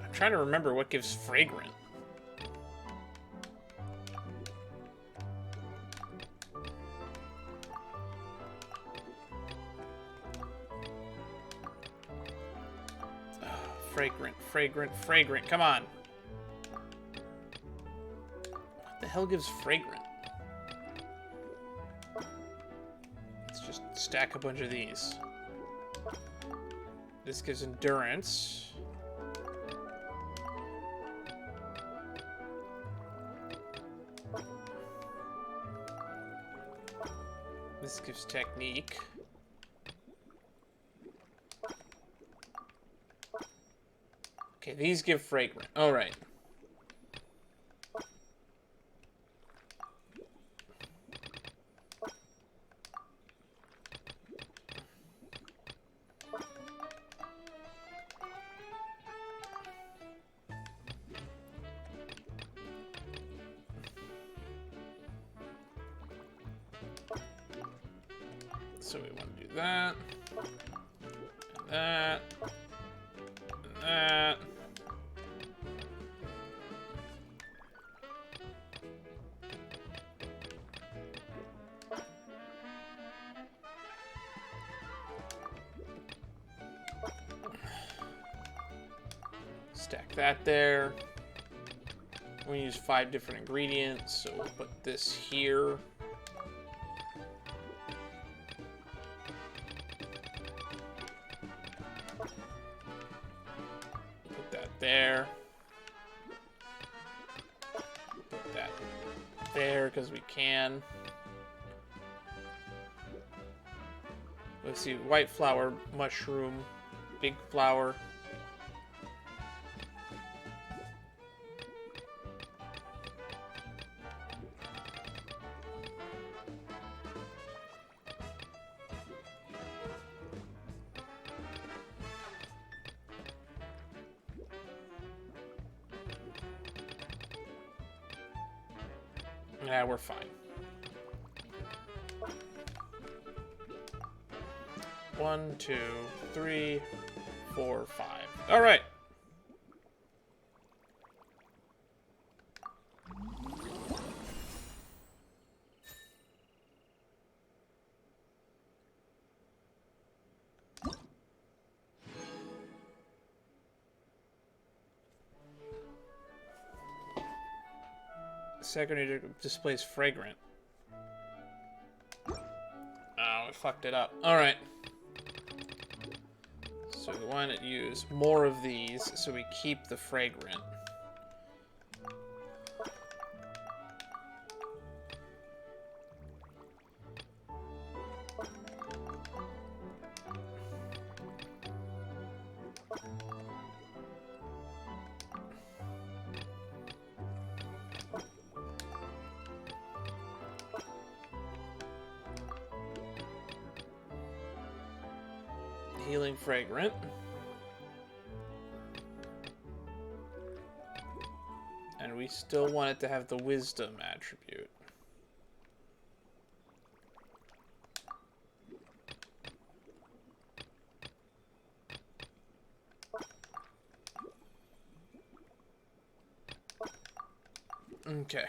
I'm trying to remember what gives fragrant. Oh, fragrant, fragrant, fragrant. Come on. What the hell gives fragrant? Let's just stack a bunch of these. This gives endurance. This gives technique. Okay, these give fragrant. All right. So we want to do that, and that, and that. Stack that there. We use 5 different ingredients, so we'll put this here. There. Put that there because we can. Let's see, white flower, mushroom, big flower. Yeah, we're fine. 1, 2, 3, 4, 5. All right. Secondary displays fragrant. Oh, I fucked it up. All right. So we want to use more of these so we keep the fragrant. Healing fragrant. And we still want it to have the wisdom attribute. Okay.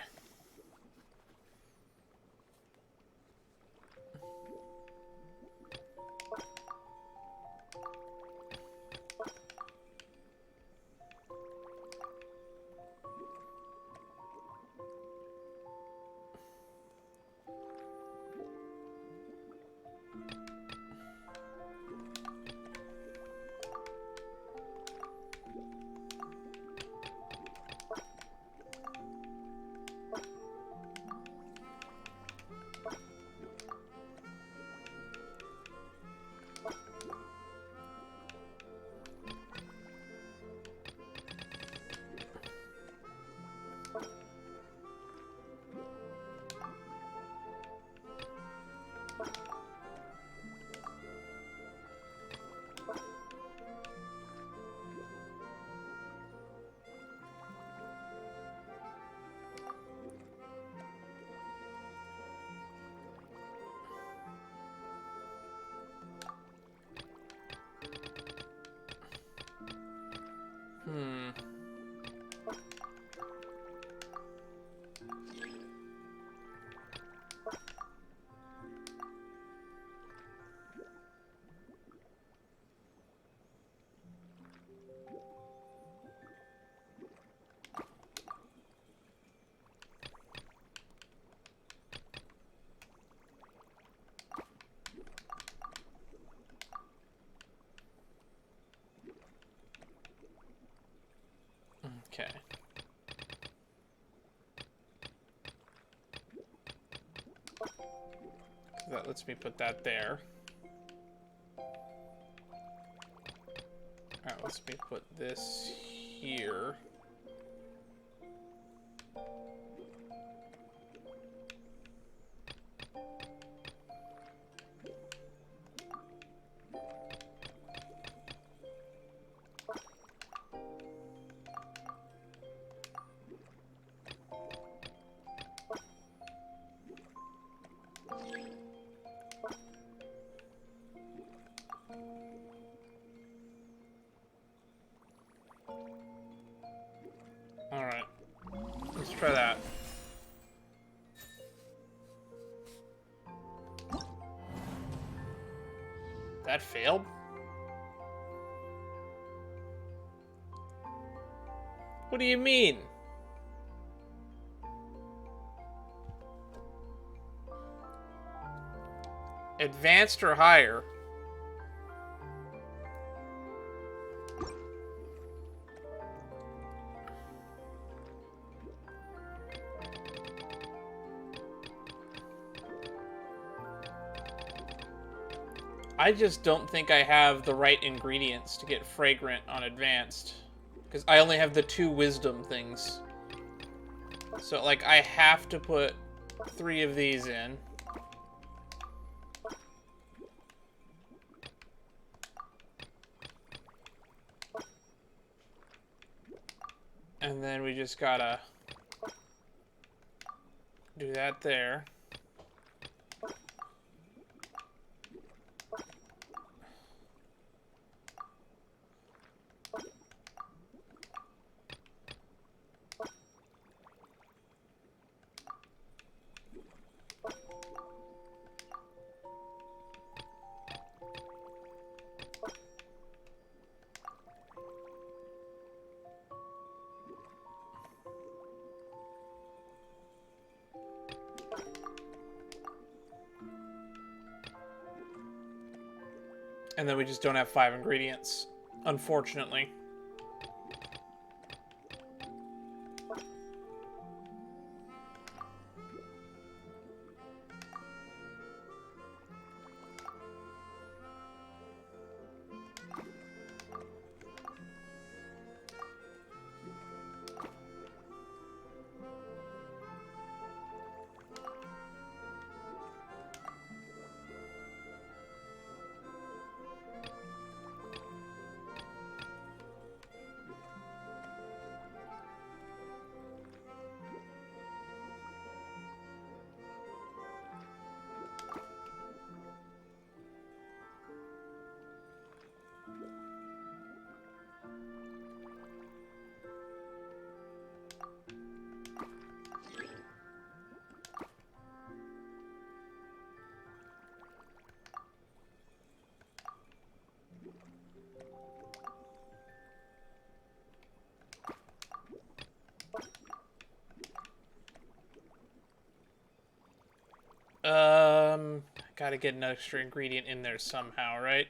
Okay. That lets me put that there. Alright, lets me put this here. Alright. Let's try that. That failed? What do you mean? Advanced or higher? I just don't think I have the right ingredients to get fragrant on advanced. Because I only have the 2 wisdom things. So, like, I have to put 3 of these in. And then we just gotta Do that there. And then we just don't have 5 ingredients, unfortunately. Gotta get an extra ingredient in there somehow, right?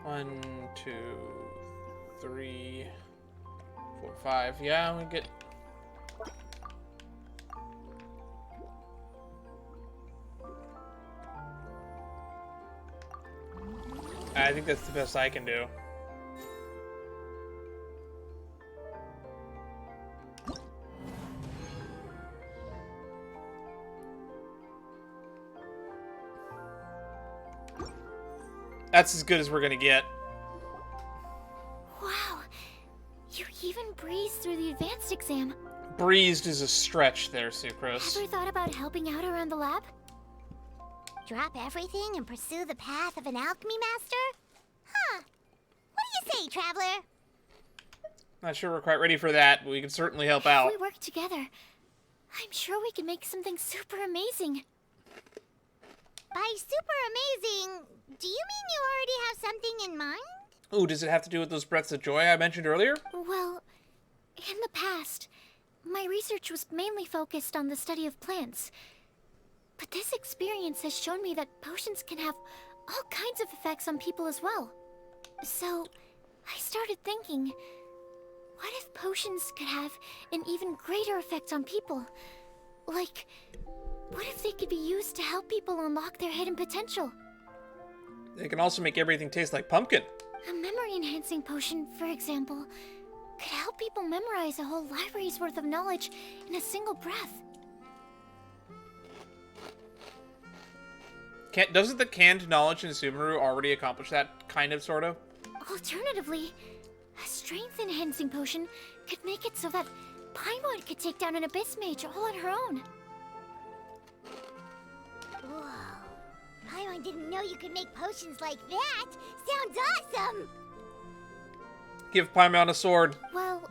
One, two, three, four, five. Yeah, we get. I think that's the best I can do. That's as good as we're gonna get. Wow, you even breezed through the advanced exam. Breezed is a stretch there, Sucrose. Ever thought about helping out around the lab? Drop everything and pursue the path of an alchemy master? Huh. What do you say, traveler? Not sure we're quite ready for that, but we can certainly help out. If we work together, I'm sure we can make something super amazing. By super amazing, do you mean you already have something in mind? Ooh, does it have to do with those breaths of joy I mentioned earlier? Well, in the past, my research was mainly focused on the study of plants. But this experience has shown me that potions can have all kinds of effects on people as well. So, I started thinking, what if potions could have an even greater effect on people? Like, what if they could be used to help people unlock their hidden potential? They can also make everything taste like pumpkin. A memory-enhancing potion, for example, could help people memorize a whole library's worth of knowledge in a single breath. Doesn't the canned knowledge in Sumeru already accomplish that, kind of, sort of? Alternatively, a strength-enhancing potion could make it so that Paimon could take down an Abyss Mage all on her own. Whoa. I didn't know you could make potions like that. Sounds awesome! Give Paimon a sword. Well,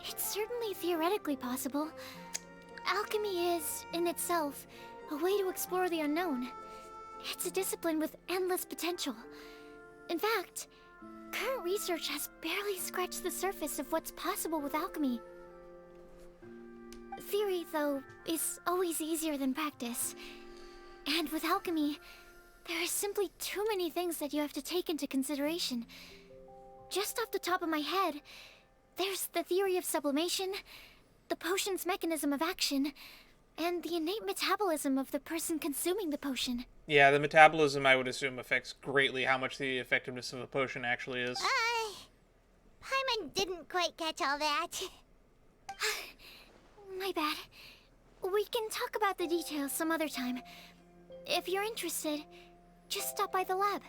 it's certainly theoretically possible. Alchemy is, in itself, a way to explore the unknown. It's a discipline with endless potential. In fact, current research has barely scratched the surface of what's possible with alchemy. Theory, though, is always easier than practice. And with alchemy, there are simply too many things that you have to take into consideration. Just off the top of my head, there's the theory of sublimation, the potion's mechanism of action, and the innate metabolism of the person consuming the potion. Yeah, the metabolism, I would assume, affects greatly how much the effectiveness of a potion actually is. Paimon didn't quite catch all that. My bad. We can talk about the details some other time. If you're interested, just stop by the lab.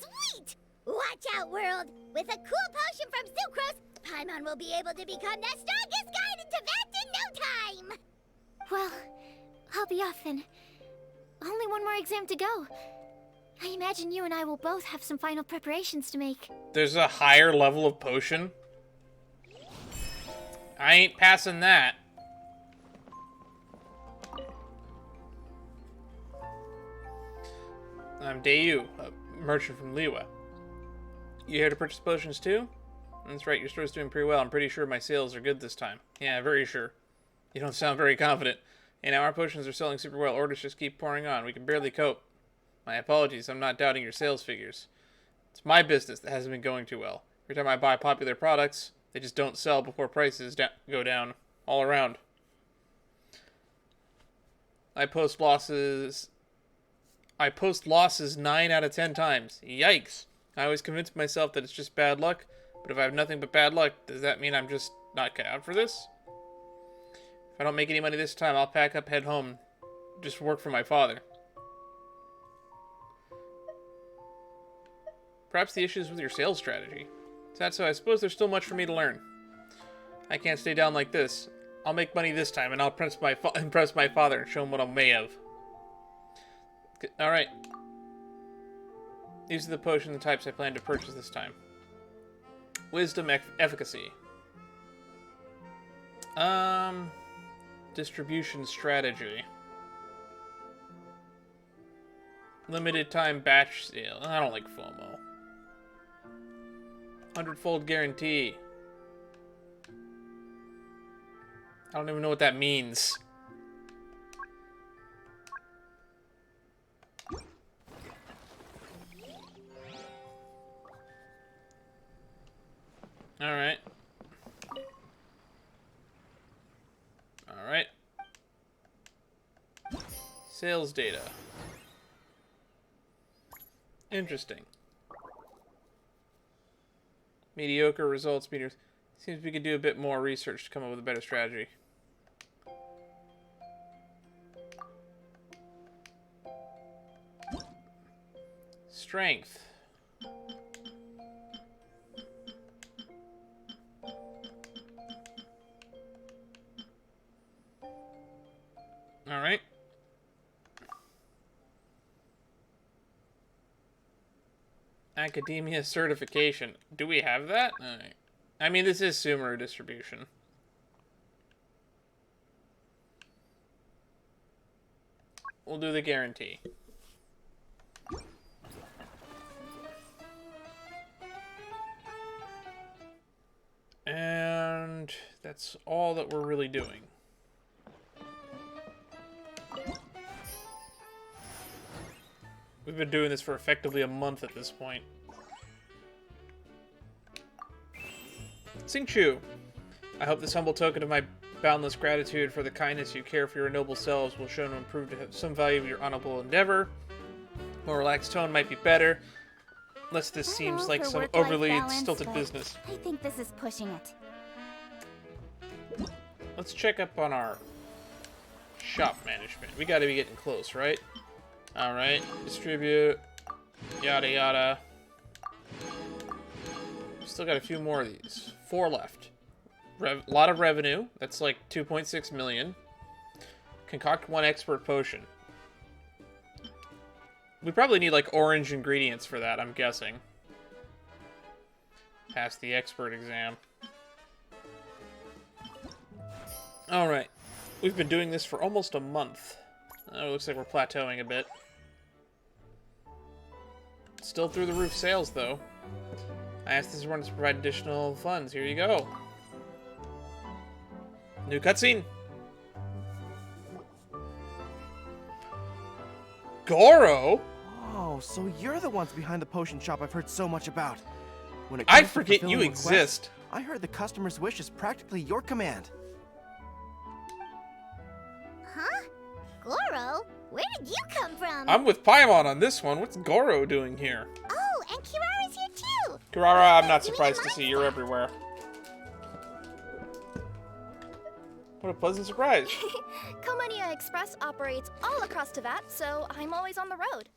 Sweet! Watch out, world! With a cool potion from Sucrose, Paimon will be able to become the strongest guide in Tibet in no time! Well, I'll be off then. Only one more exam to go. I imagine you and I will both have some final preparations to make. There's a higher level of potion? I ain't passing that. I'm Dayu, a merchant from Liwa. You here to purchase potions too? That's right, your store's doing pretty well. I'm pretty sure my sales are good this time. Yeah, very sure. You don't sound very confident. Hey, now our potions are selling super well. Orders just keep pouring on. We can barely cope. My apologies, I'm not doubting your sales figures. It's my business that hasn't been going too well. Every time I buy popular products, they just don't sell before prices go down all around. I post losses 9 out of 10 times. Yikes. I always convince myself that it's just bad luck, but if I have nothing but bad luck, does that mean I'm just not cut out for this? If I don't make any money this time, I'll pack up, head home, just work for my father. Perhaps the issue is with your sales strategy. Is that so? I suppose there's still much for me to learn. I can't stay down like this. I'll make money this time, and I'll impress my father and show him what I'm made of. Alright. These are the potion types I plan to purchase this time. Wisdom efficacy. Distribution strategy. Limited time batch sale. I don't like FOMO. 100-fold guarantee. I don't even know what that means. Alright. Alright. Sales data. Interesting. Mediocre results meters. Seems we could do a bit more research to come up with a better strategy. Strength. Alright. Academia certification. Do we have that? Alright. I mean, this is Sumeru distribution. We'll do the guarantee. And that's all that we're really doing. We've been doing this for effectively a month at this point. Xingqiu, I hope this humble token of my boundless gratitude for the kindness you care for your noble selves will show to improve to have some value of your honorable endeavor. More relaxed tone might be better, unless this seems like some overly stilted business. I think this is pushing it. Let's check up on our shop management. We gotta be getting close, right? Alright, distribute, yada yada. Still got a few more of these. 4 left. A lot of revenue. That's like 2.6 million. Concoct 1 expert potion. We probably need like orange ingredients for that, I'm guessing. Pass the expert exam. Alright. We've been doing this for almost a month. Oh, it looks like we're plateauing a bit. Still through the roof sales, though. I asked this one to provide additional funds. Here you go. New cutscene. Gorou? Oh, so you're the ones behind the potion shop I've heard so much about. When it I comes to forget you fulfilling requests, exist. I heard the customer's wish is practically your command. Huh? Gorou? Where did you come from? I'm with Paimon on this one. What's Gorou doing here? Oh, and Kirara's here too! Kirara, I'm not You mean surprised to Mindset? see you're everywhere. What a pleasant surprise. Komonia Express operates all across Teyvat, so I'm always on the road.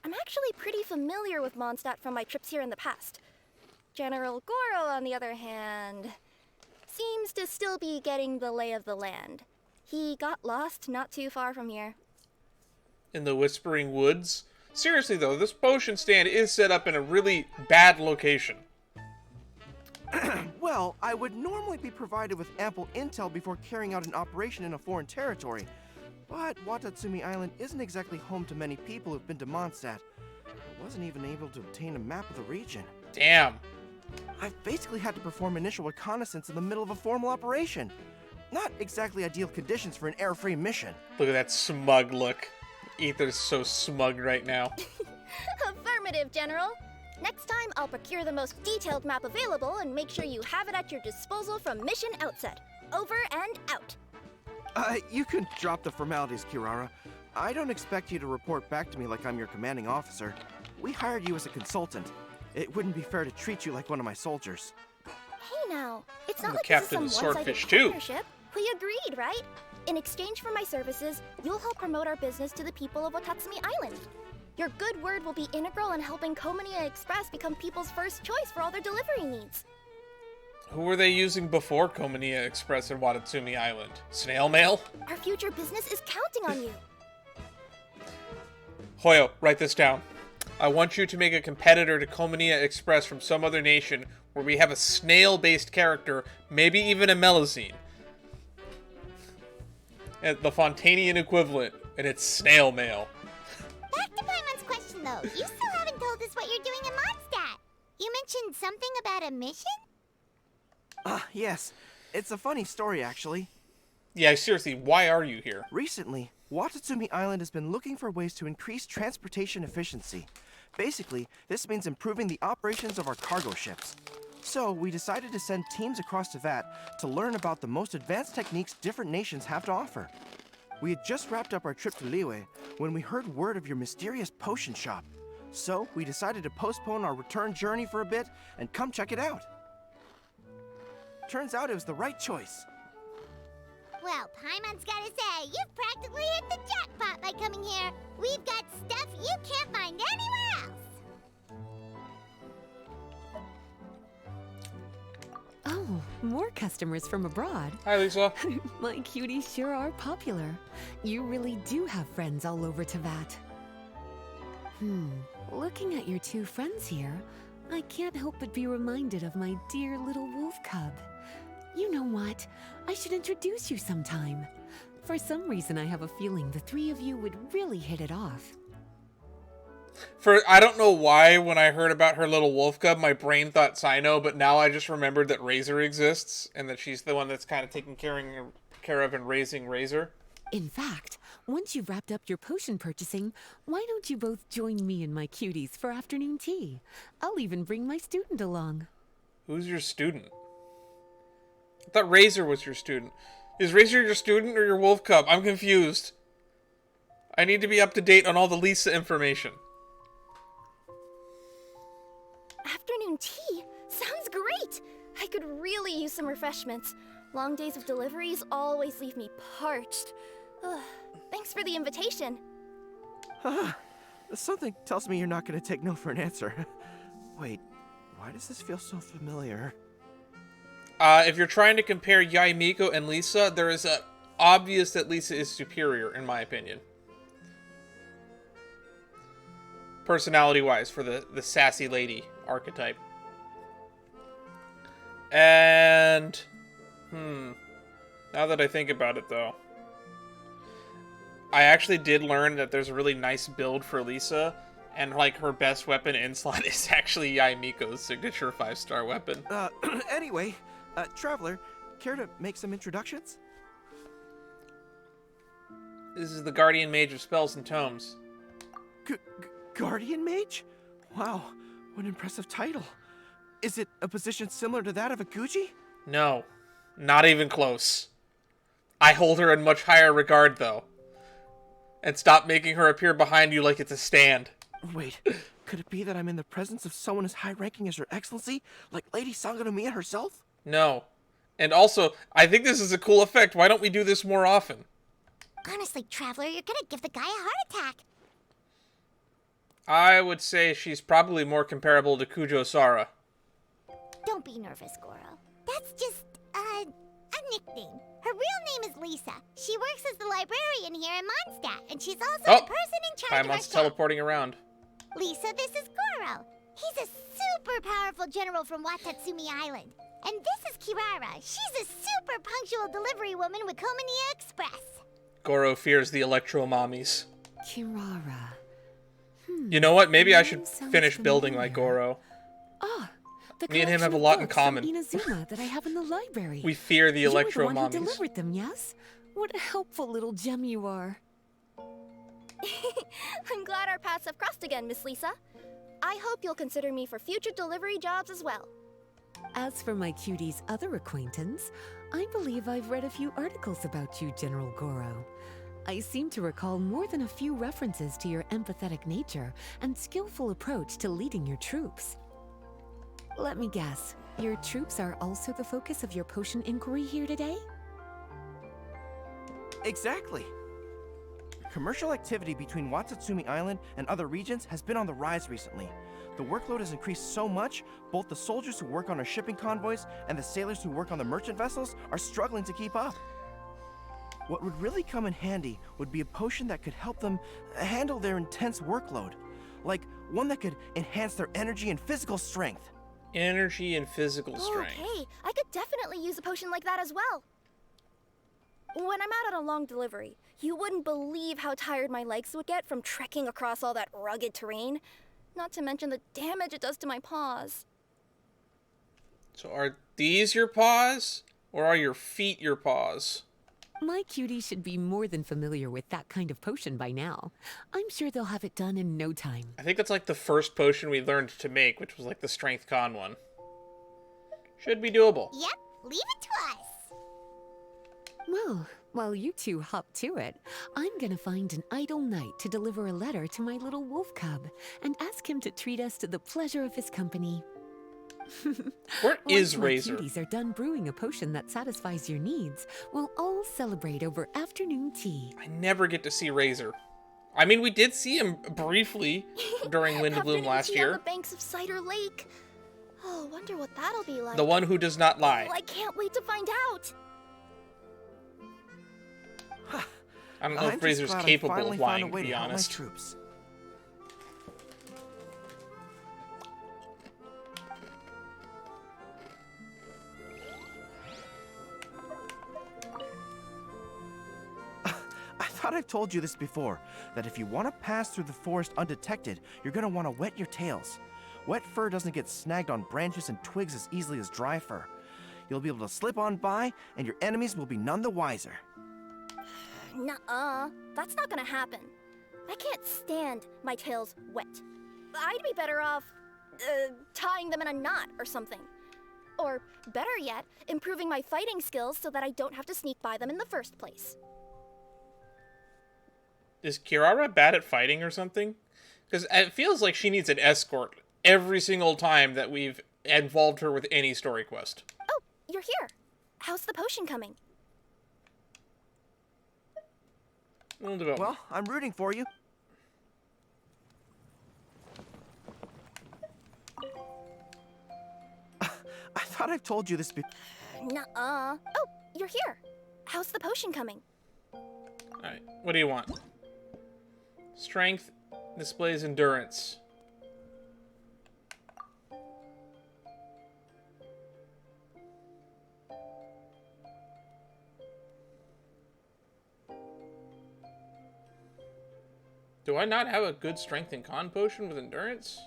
I'm actually pretty familiar with Mondstadt from my trips here in the past. General Gorou, on the other hand, seems to still be getting the lay of the land. He got lost not too far from here. In the Whispering Woods? Seriously though, this potion stand is set up in a really bad location. Well, I would normally be provided with ample intel before carrying out an operation in a foreign territory. But Watatsumi Island isn't exactly home to many people who've been to Mondstadt. I wasn't even able to obtain a map of the region. Damn. I've basically had to perform initial reconnaissance in the middle of a formal operation. Not exactly ideal conditions for an air-free mission. Look at that smug look. Ether's so smug right now. Affirmative, General. Next time, I'll procure the most detailed map available and make sure you have it at your disposal from mission outset. Over and out. You can drop the formalities, Kirara. I don't expect you to report back to me like I'm your commanding officer. We hired you as a consultant. It wouldn't be fair to treat you like one of my soldiers. Hey now, it's I'm not the like captain this is of some Swordfish, one-sided too. partnership. We agreed, right? In exchange for my services, you'll help promote our business to the people of Watatsumi Island. Your good word will be integral in helping Komonia Express become people's first choice for all their delivery needs. Who were they using before Komonia Express and Watatsumi Island? Snail mail? Our future business is counting on you. Hoyo, write this down. I want you to make a competitor to Komonia Express from some other nation where we have a snail-based character, maybe even a Melazine. And the Fontanian equivalent, and it's snail mail. Back to Paimon's question though. You still haven't told us what you're doing in Mondstadt. You mentioned something about a mission? Yes. It's a funny story, actually. Yeah, seriously, why are you here? Recently, Watatsumi Island has been looking for ways to increase transportation efficiency. Basically, this means improving the operations of our cargo ships. So, we decided to send teams across Teyvat to learn about the most advanced techniques different nations have to offer. We had just wrapped up our trip to Liyue when we heard word of your mysterious potion shop. So, we decided to postpone our return journey for a bit and come check it out. Turns out it was the right choice. Well, Paimon's gotta say, you've practically hit the jackpot by coming here. We've got stuff you can't find anywhere else. Oh, more customers from abroad. Hi, Lisa. My cuties sure are popular. You really do have friends all over Teyvat. Looking at your two friends here, I can't help but be reminded of my dear little wolf cub. You know what? I should introduce you sometime. For some reason, I have a feeling the three of you would really hit it off. I don't know why, when I heard about her little wolf cub, my brain thought Sino, but now I just remembered that Razor exists, and that she's the one that's kind of taking care of and raising Razor. In fact, once you've wrapped up your potion purchasing, why don't you both join me and my cuties for afternoon tea? I'll even bring my student along. Who's your student? I thought Razor was your student. Is Razor your student or your wolf cub? I'm confused. I need to be up to date on all the Lisa information. Afternoon tea? Sounds great! I could really use some refreshments. Long days of deliveries always leave me parched. Ugh. Thanks for the invitation. Something tells me you're not going to take no for an answer. Wait, why does this feel so familiar? If you're trying to compare Yaimiko and Lisa, there is a obvious that Lisa is superior, in my opinion. Personality-wise, for the sassy lady archetype. And... Now that I think about it, though, I actually did learn that there's a really nice build for Lisa, and like her best weapon in slot is actually Yaimiko's signature 5-star weapon. Anyway, Traveler, care to make some introductions? This is the Guardian Mage of Spells and Tomes. Guardian Mage? Wow, what an impressive title. Is it a position similar to that of a Guji? No, not even close. I hold her in much higher regard, though. And stop making her appear behind you like it's a stand. Wait, could it be that I'm in the presence of someone as high-ranking as Your Excellency, like Lady Sangonomiya herself? No. And also, I think this is a cool effect. Why don't we do this more often? Honestly, Traveler, you're gonna give the guy a heart attack. I would say she's probably more comparable to Kujo Sara. Don't be nervous, Gorou. That's just, a nickname. Her real name is Lisa. She works as the librarian here in Mondstadt, and she's also the person in charge of our Paimon's shop. teleporting around. Lisa, this is Gorou. He's a super powerful general from Watatsumi Island. And this is Kirara. She's a super punctual delivery woman with Komania Express. Gorou fears the Electro Mommies. Kirara. You know what? Maybe I should Sounds finish building familiar. like Gorou. Ah, the Me and him collection have a of lot in books from common. Inazuma that I have in the library. We fear the You were Electro the one who Mommies. delivered them, yes? What a helpful little gem you are. I'm glad our paths have crossed again, Miss Lisa. I hope you'll consider me for future delivery jobs as well. As for my cutie's other acquaintance, I believe I've read a few articles about you, General Gorou. I seem to recall more than a few references to your empathetic nature and skillful approach to leading your troops. Let me guess, your troops are also the focus of your potion inquiry here today? Exactly. Commercial activity between Watatsumi Island and other regions has been on the rise recently. The workload has increased so much, both the soldiers who work on our shipping convoys and the sailors who work on the merchant vessels are struggling to keep up. What would really come in handy would be a potion that could help them handle their intense workload. Like one that could enhance their energy and physical strength. Energy and physical strength. Okay, I could definitely use a potion like that as well. When I'm out on a long delivery, you wouldn't believe how tired my legs would get from trekking across all that rugged terrain. Not to mention the damage it does to my paws. So are these your paws? Or are your feet your paws? My cutie should be more than familiar with that kind of potion by now. I'm sure they'll have it done in no time. I think that's like the first potion we learned to make, which was like the Strength Con one. Should be doable. Yep, leave it to us. Well, while you two hop to it, I'm gonna find an idle knight to deliver a letter to my little wolf cub and ask him to treat us to the pleasure of his company. Where is Once my Razor? cuties are done brewing a potion that satisfies your needs, we'll all celebrate over afternoon tea. I never get to see Razor. I mean, we did see him briefly during Wind of Bloom Afternoon last tea on year. the banks of Cider Lake. Oh, wonder what that'll be like. The one who does not lie. Oh, I can't wait to find out. I don't know I'm if just Razor's glad I capable finally of found lying, a to way be to help my honest. troops. I thought I've told you this before, that if you want to pass through the forest undetected, you're going to want to wet your tails. Wet fur doesn't get snagged on branches and twigs as easily as dry fur. You'll be able to slip on by, and your enemies will be none the wiser. Nuh-uh. That's not gonna happen. I can't stand my tails wet. I'd be better off, tying them in a knot or something. Or, better yet, improving my fighting skills so that I don't have to sneak by them in the first place. Is Kirara bad at fighting or something? Because it feels like she needs an escort every single time that we've involved her with any story quest. Oh, you're here. How's the potion coming? Little development. Well, I'm rooting for you. I thought I've told you this before. Nuh-uh. Oh, you're here. How's the potion coming? Alright, what do you want? Strength displays endurance. Do I not have a good strength and con potion with endurance?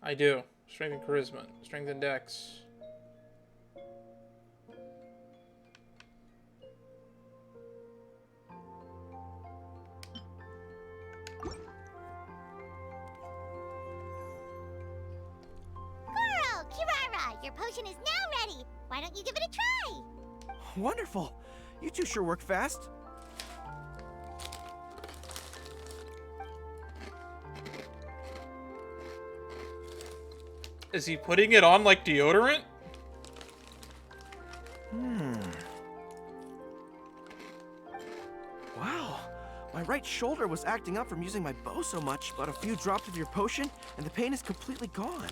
I do. Strength and charisma. Strength and dex. Gorou, Kirara, your potion is now ready. Why don't you give it a try? Wonderful. You two sure work fast. Is he putting it on like deodorant? Wow. My right shoulder was acting up from using my bow so much, but a few drops of your potion, and the pain is completely gone.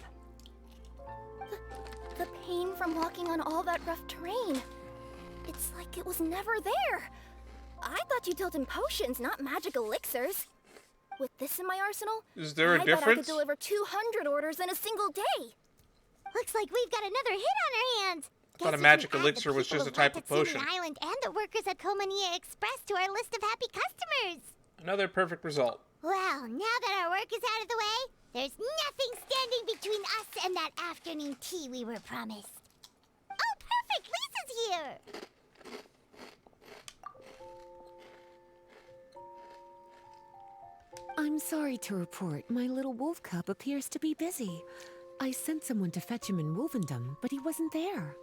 The pain from walking on all that rough terrain. It's like it was never there. I thought you dealt in potions, not magic elixirs. With this in my arsenal, Is there a I bet I could difference? deliver 200 orders in a single day. Looks like we've got another hit on our hands. I thought a Guess we magic can add the elixir was people just a who type work of at Simi potion. Island and the workers at Komania Express to our list of happy customers. Another perfect result. Well, now that our work is out of the way, there's nothing standing between us and that afternoon tea we were promised. Oh, perfect! Lisa's here! I'm sorry to report, my little wolf cub appears to be busy. I sent someone to fetch him in Wolvendom, but he wasn't there.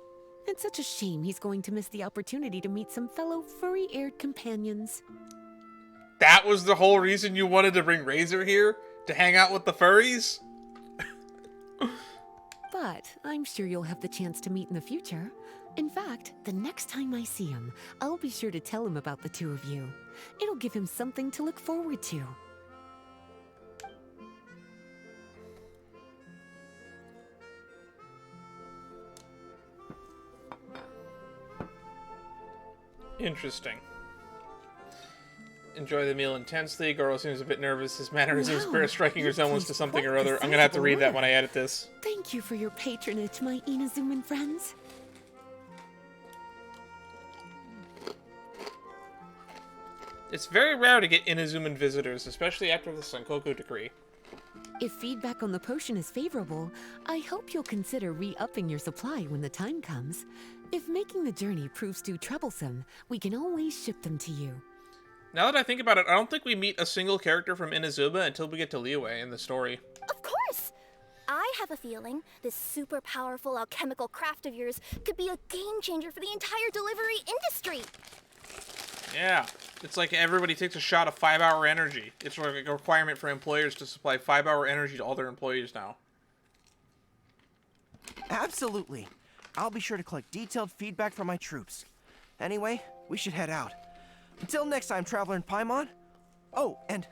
It's such a shame he's going to miss the opportunity to meet some fellow furry-eared companions. That was the whole reason you wanted to bring Razor here? To hang out with the furries? But I'm sure you'll have the chance to meet in the future. In fact, the next time I see him, I'll be sure to tell him about the two of you. It'll give him something to look forward to. Interesting. Enjoy the meal intensely. Gorou seems a bit nervous. His mannerisms bear a striking resemblance to something or other. I'm gonna have to read that when I edit this. Thank you for your patronage, my Inazuman friends. It's very rare to get Inazuman visitors, especially after the Senkoku decree. If feedback on the potion is favorable, I hope you'll consider re-upping your supply when the time comes. If making the journey proves too troublesome, we can always ship them to you. Now that I think about it, I don't think we meet a single character from Inazuma until we get to Liyue in the story. Of course! I have a feeling this super powerful alchemical craft of yours could be a game changer for the entire delivery industry. Yeah, it's like everybody takes a shot of 5-hour energy. It's like a requirement for employers to supply 5-hour energy to all their employees now. Absolutely. I'll be sure to collect detailed feedback from my troops. Anyway, we should head out. Until next time, Traveler in Paimon. Oh, and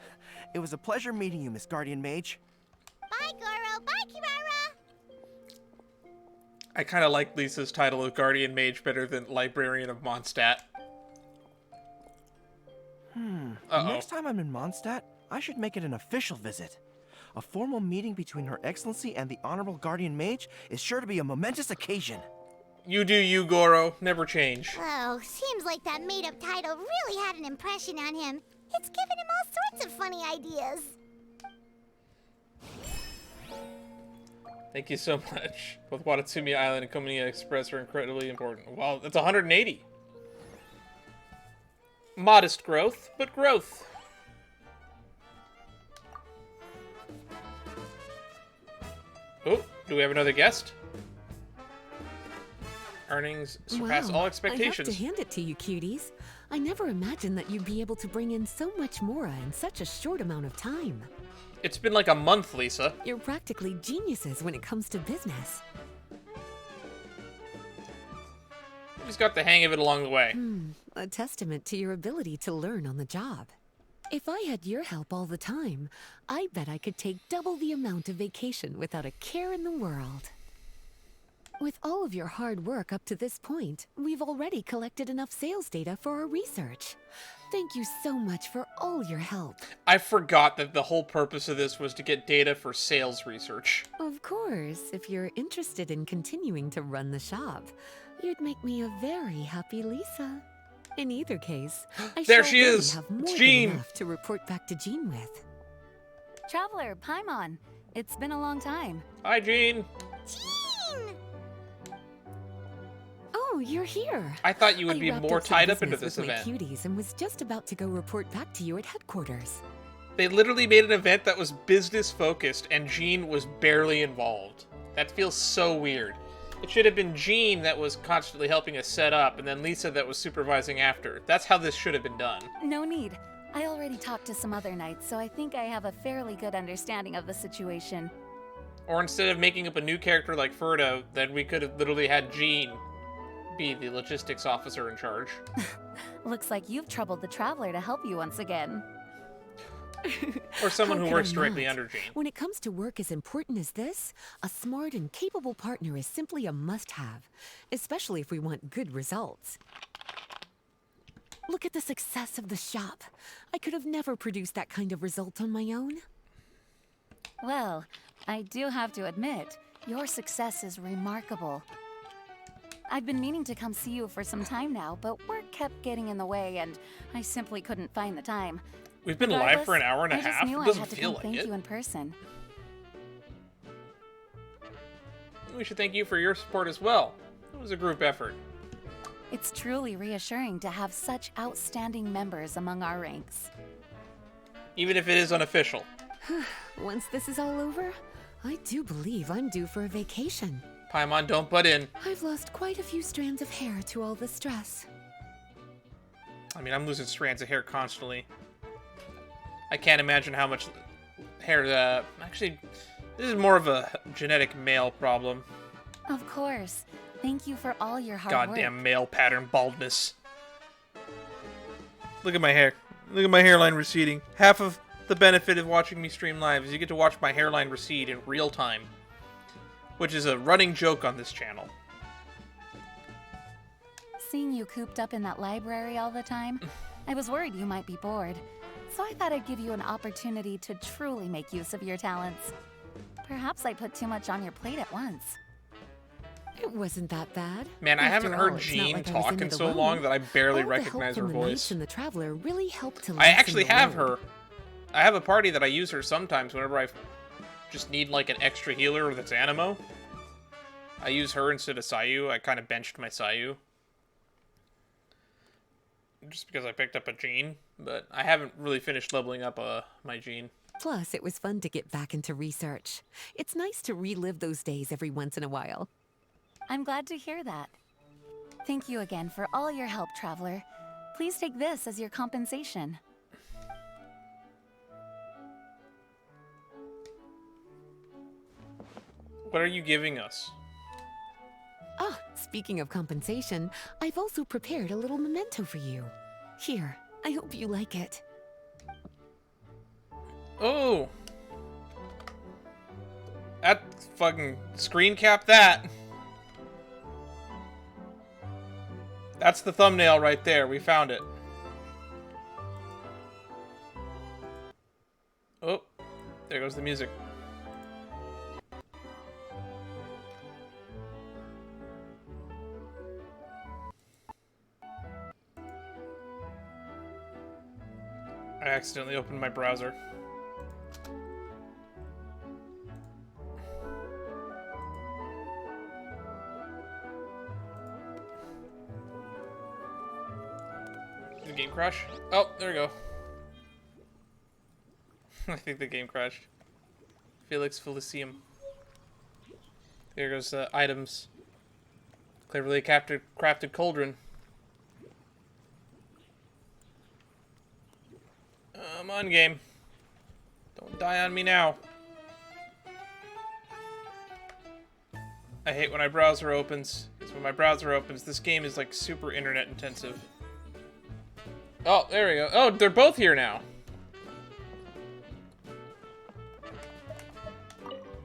it was a pleasure meeting you, Miss Guardian Mage. Bye, Gorou. Bye, Kirara. I kind of like Lisa's title of Guardian Mage better than Librarian of Mondstadt. Next time I'm in Mondstadt, I should make it an official visit. A formal meeting between Her Excellency and the Honorable Guardian Mage is sure to be a momentous occasion. You do you, Gorou. Never change. Oh, seems like that made-up title really had an impression on him. It's given him all sorts of funny ideas. Thank you so much. Both Watatsumi Island and Komania Express are incredibly important. Well, that's 180. Modest growth, but growth. Oh, do we have another guest? Earnings surpass all expectations. I have to hand it to you, cuties. I never imagined that you'd be able to bring in so much Mora in such a short amount of time. It's been like a month, Lisa. You're practically geniuses when it comes to business. We just got the hang of it along the way. A testament to your ability to learn on the job. If I had your help all the time, I bet I could take double the amount of vacation without a care in the world. With all of your hard work up to this point, we've already collected enough sales data for our research. Thank you so much for all your help. I forgot that the whole purpose of this was to get data for sales research. Of course, if you're interested in continuing to run the shop, you'd make me a very happy Lisa. In either case, I There shall she really is! have It's more Jean! than enough to report back to Jean with. Traveler, Paimon. It's been a long time. Hi, Jean. Jean! Oh, you're here. I thought you would be wrapped more some tied up into business this with my event. cuties and was just about to go report back to you at headquarters. They literally made an event that was business focused, and Jean was barely involved. That feels so weird. It should have been Jean that was constantly helping us set up, and then Lisa that was supervising after. That's how this should have been done. No need. I already talked to some other knights, so I think I have a fairly good understanding of the situation. Or instead of making up a new character like Ferda, then we could have literally had Jean be the logistics officer in charge. Looks like you've troubled the Traveler to help you once again. Or someone How who could works I directly not? under Jean. When it comes to work as important as this, a smart and capable partner is simply a must-have, especially if we want good results. Look at the success of the shop. I could have never produced that kind of result on my own. Well, I do have to admit, your success is remarkable. I've been meaning to come see you for some time now, but work kept getting in the way and I simply couldn't find the time. We've been live for an Regardless, hour and a I just half. knew It I doesn't had to feel come like thank it. you in person. We should thank you for your support as well. It was a group effort. It's truly reassuring to have such outstanding members among our ranks. Even if it is unofficial. Once this is all over, I do believe I'm due for a vacation. Paimon, don't butt in. I've lost quite a few strands of hair to all the stress. I mean, I'm losing strands of hair constantly. I can't imagine how much hair, actually, this is more of a genetic male problem. Of course. Thank you for all your hard work. Goddamn male pattern baldness. Look at my hair. Look at my hairline receding. Half of the benefit of watching me stream live is you get to watch my hairline recede in real time. Which is a running joke on this channel. Seeing you cooped up in that library all the time, I was worried you might be bored. So I thought I'd give you an opportunity to truly make use of your talents. Perhaps I put too much on your plate at once. It wasn't that bad. Man, I haven't After all, heard it's not Jean like I was talk in in it so alone. long that I barely All the help recognize her from the Knights voice. and the Traveler really helped to I lessen actually the have load. her. I have a party that I use her sometimes whenever I just need like an extra healer that's Animo. I use her instead of Sayu. I kind of benched my Sayu. Just because I picked up a Jean, but I haven't really finished leveling up my Jean. Plus, it was fun to get back into research. It's nice to relive those days every once in a while. I'm glad to hear that. Thank you again for all your help, Traveler. Please take this as your compensation. What are you giving us? Ah, speaking of compensation, I've also prepared a little memento for you. Here, I hope you like it. Oh! That fucking screen cap that! That's the thumbnail right there. We found it. Oh, there goes the music. I accidentally opened my browser. Did the game crash? Oh, there we go. I think the game crashed. Felix Felicium. Here goes items. Cleverly crafted cauldron. Come on, game. Don't die on me now. I hate when my browser opens. Because when my browser opens, this game is like super internet intensive. Oh, there we go. Oh, they're both here now.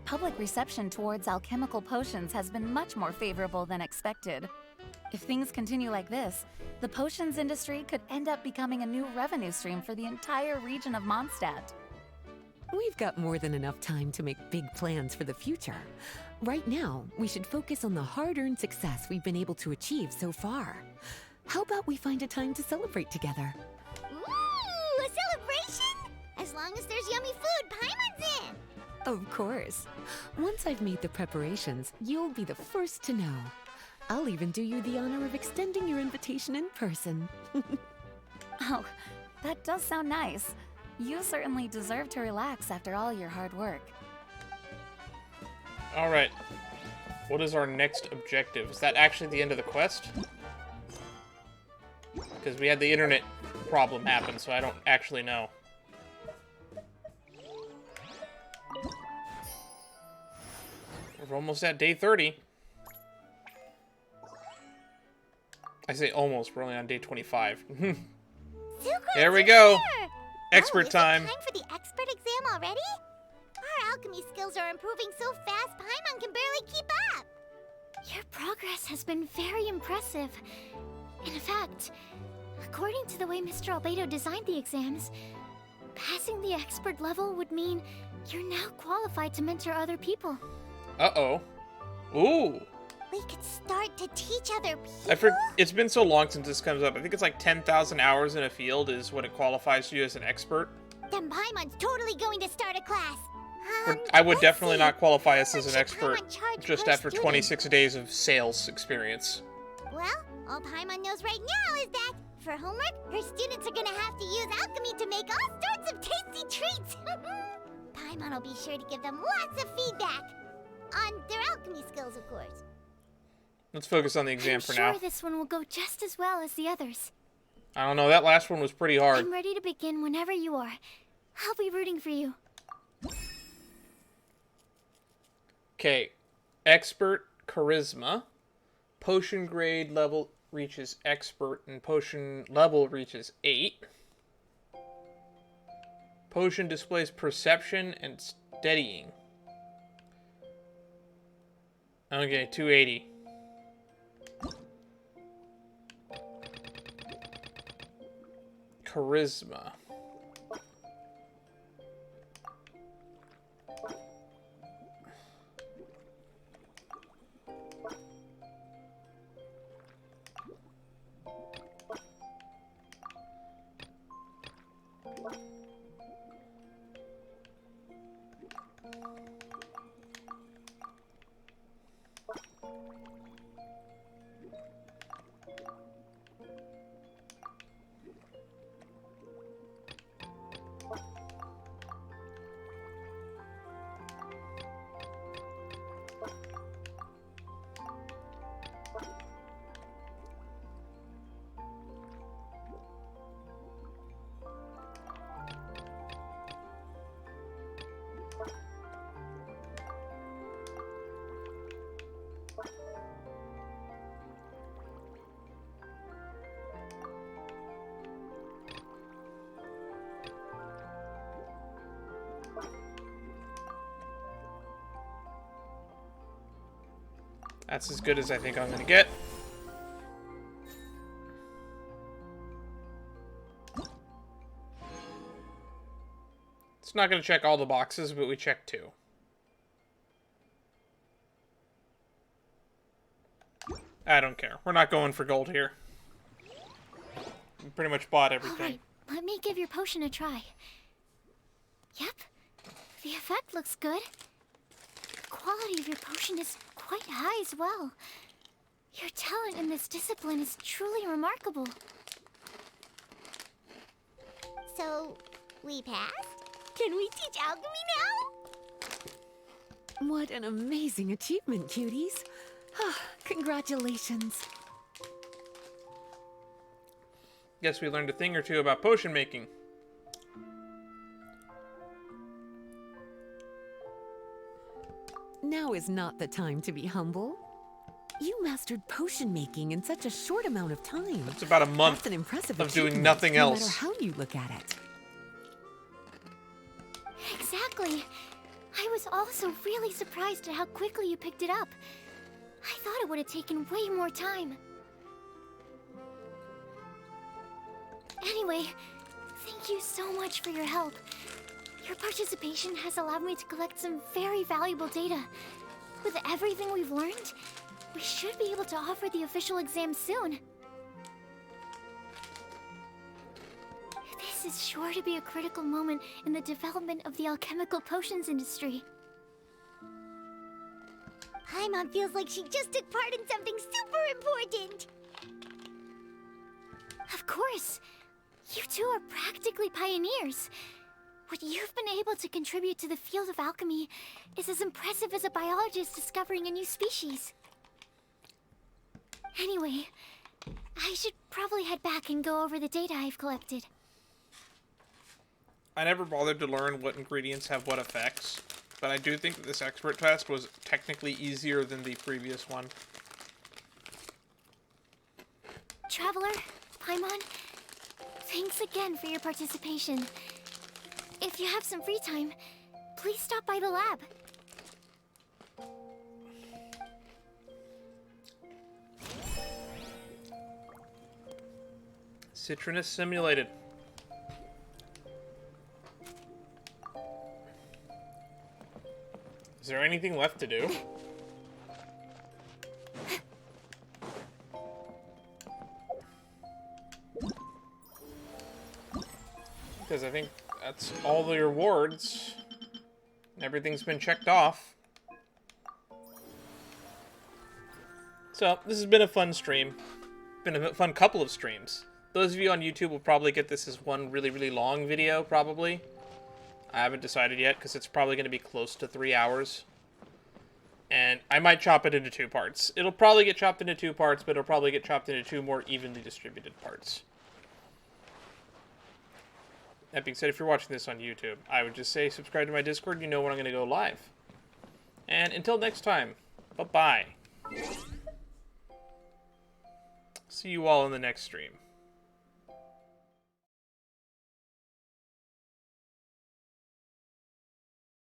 Public reception towards alchemical potions has been much more favorable than expected. If things continue like this, the potions industry could end up becoming a new revenue stream for the entire region of Mondstadt. We've got more than enough time to make big plans for the future. Right now, we should focus on the hard-earned success we've been able to achieve so far. How about we find a time to celebrate together? Ooh, a celebration? As long as there's yummy food, Paimon's in! Of course. Once I've made the preparations, you'll be the first to know. I'll even do you the honor of extending your invitation in person. Oh, that does sound nice. You certainly deserve to relax after all your hard work. Alright. What is our next objective? Is that actually the end of the quest? Because we had the internet problem happen, so I don't actually know. We're almost at day 30. I say almost, we're only on day 25. There we go! Expert time. Time for the expert exam already? Our alchemy skills are improving so fast, Paimon can barely keep up. Your progress has been very impressive. In fact, according to the way Mr. Beidou designed the exams, passing the expert level would mean you're now qualified to mentor other people. Uh-oh. Ooh. We could start to teach other people? It's been so long since this comes up. I think it's like 10,000 hours in a field is what it qualifies you as an expert. Then Paimon's totally going to start a class. I would definitely not qualify us as an Should expert Paimon charge just per after student? 26 days of sales experience. Well, all Paimon knows right now is that, for homework, her students are gonna have to use alchemy to make all sorts of tasty treats. Paimon will be sure to give them lots of feedback. On their alchemy skills, of course. Let's focus on the exam I'm for sure now. this one will go just as well as the others. I don't know, that last one was pretty hard. I'm ready to begin whenever you are. I'll be rooting for you. Okay, expert charisma. Potion grade level reaches expert and potion level reaches 8. Potion displays perception and steadying. Okay, 280. Charisma. That's as good as I think I'm gonna get. It's not gonna check all the boxes, but we checked 2. I don't care. We're not going for gold here. We pretty much bought everything. Alright, let me give your potion a try. Yep, the effect looks good. The quality of your potion is quite high as well. Your talent in this discipline is truly remarkable. So, we passed? Can we teach alchemy now? What an amazing achievement, cuties. Congratulations. Guess we learned a thing or two about potion making. Now is not the time to be humble. You mastered potion making in such a short amount of time. It's about a month That's an impressive of doing achievement, nothing no else. matter how you look at it. Exactly. I was also really surprised at how quickly you picked it up. I thought it would have taken way more time. Anyway, thank you so much for your help. Your participation has allowed me to collect some very valuable data. With everything we've learned, we should be able to offer the official exam soon. This is sure to be a critical moment in the development of the alchemical potions industry. Paimon feels like she just took part in something super important. Of course! You two are practically pioneers. What you've been able to contribute to the field of alchemy is as impressive as a biologist discovering a new species. Anyway, I should probably head back and go over the data I've collected. I never bothered to learn what ingredients have what effects, but I do think that this expert test was technically easier than the previous one. Traveler, Paimon, thanks again for your participation. If you have some free time, please stop by the lab. Citronus simulated. Is there anything left to do? Because I think that's all the rewards. Everything's been checked off. So, this has been a fun stream. Been a fun couple of streams. Those of you on YouTube will probably get this as one really, really long video, probably. I haven't decided yet, because it's probably going to be close to 3 hours. And I might chop it into 2 parts. It'll probably get chopped into 2 parts, but it'll probably get chopped into 2 more evenly distributed parts. That being said, if you're watching this on YouTube, I would just say subscribe to my Discord. You know when I'm going to go live. And until next time, bye-bye. See you all in the next stream.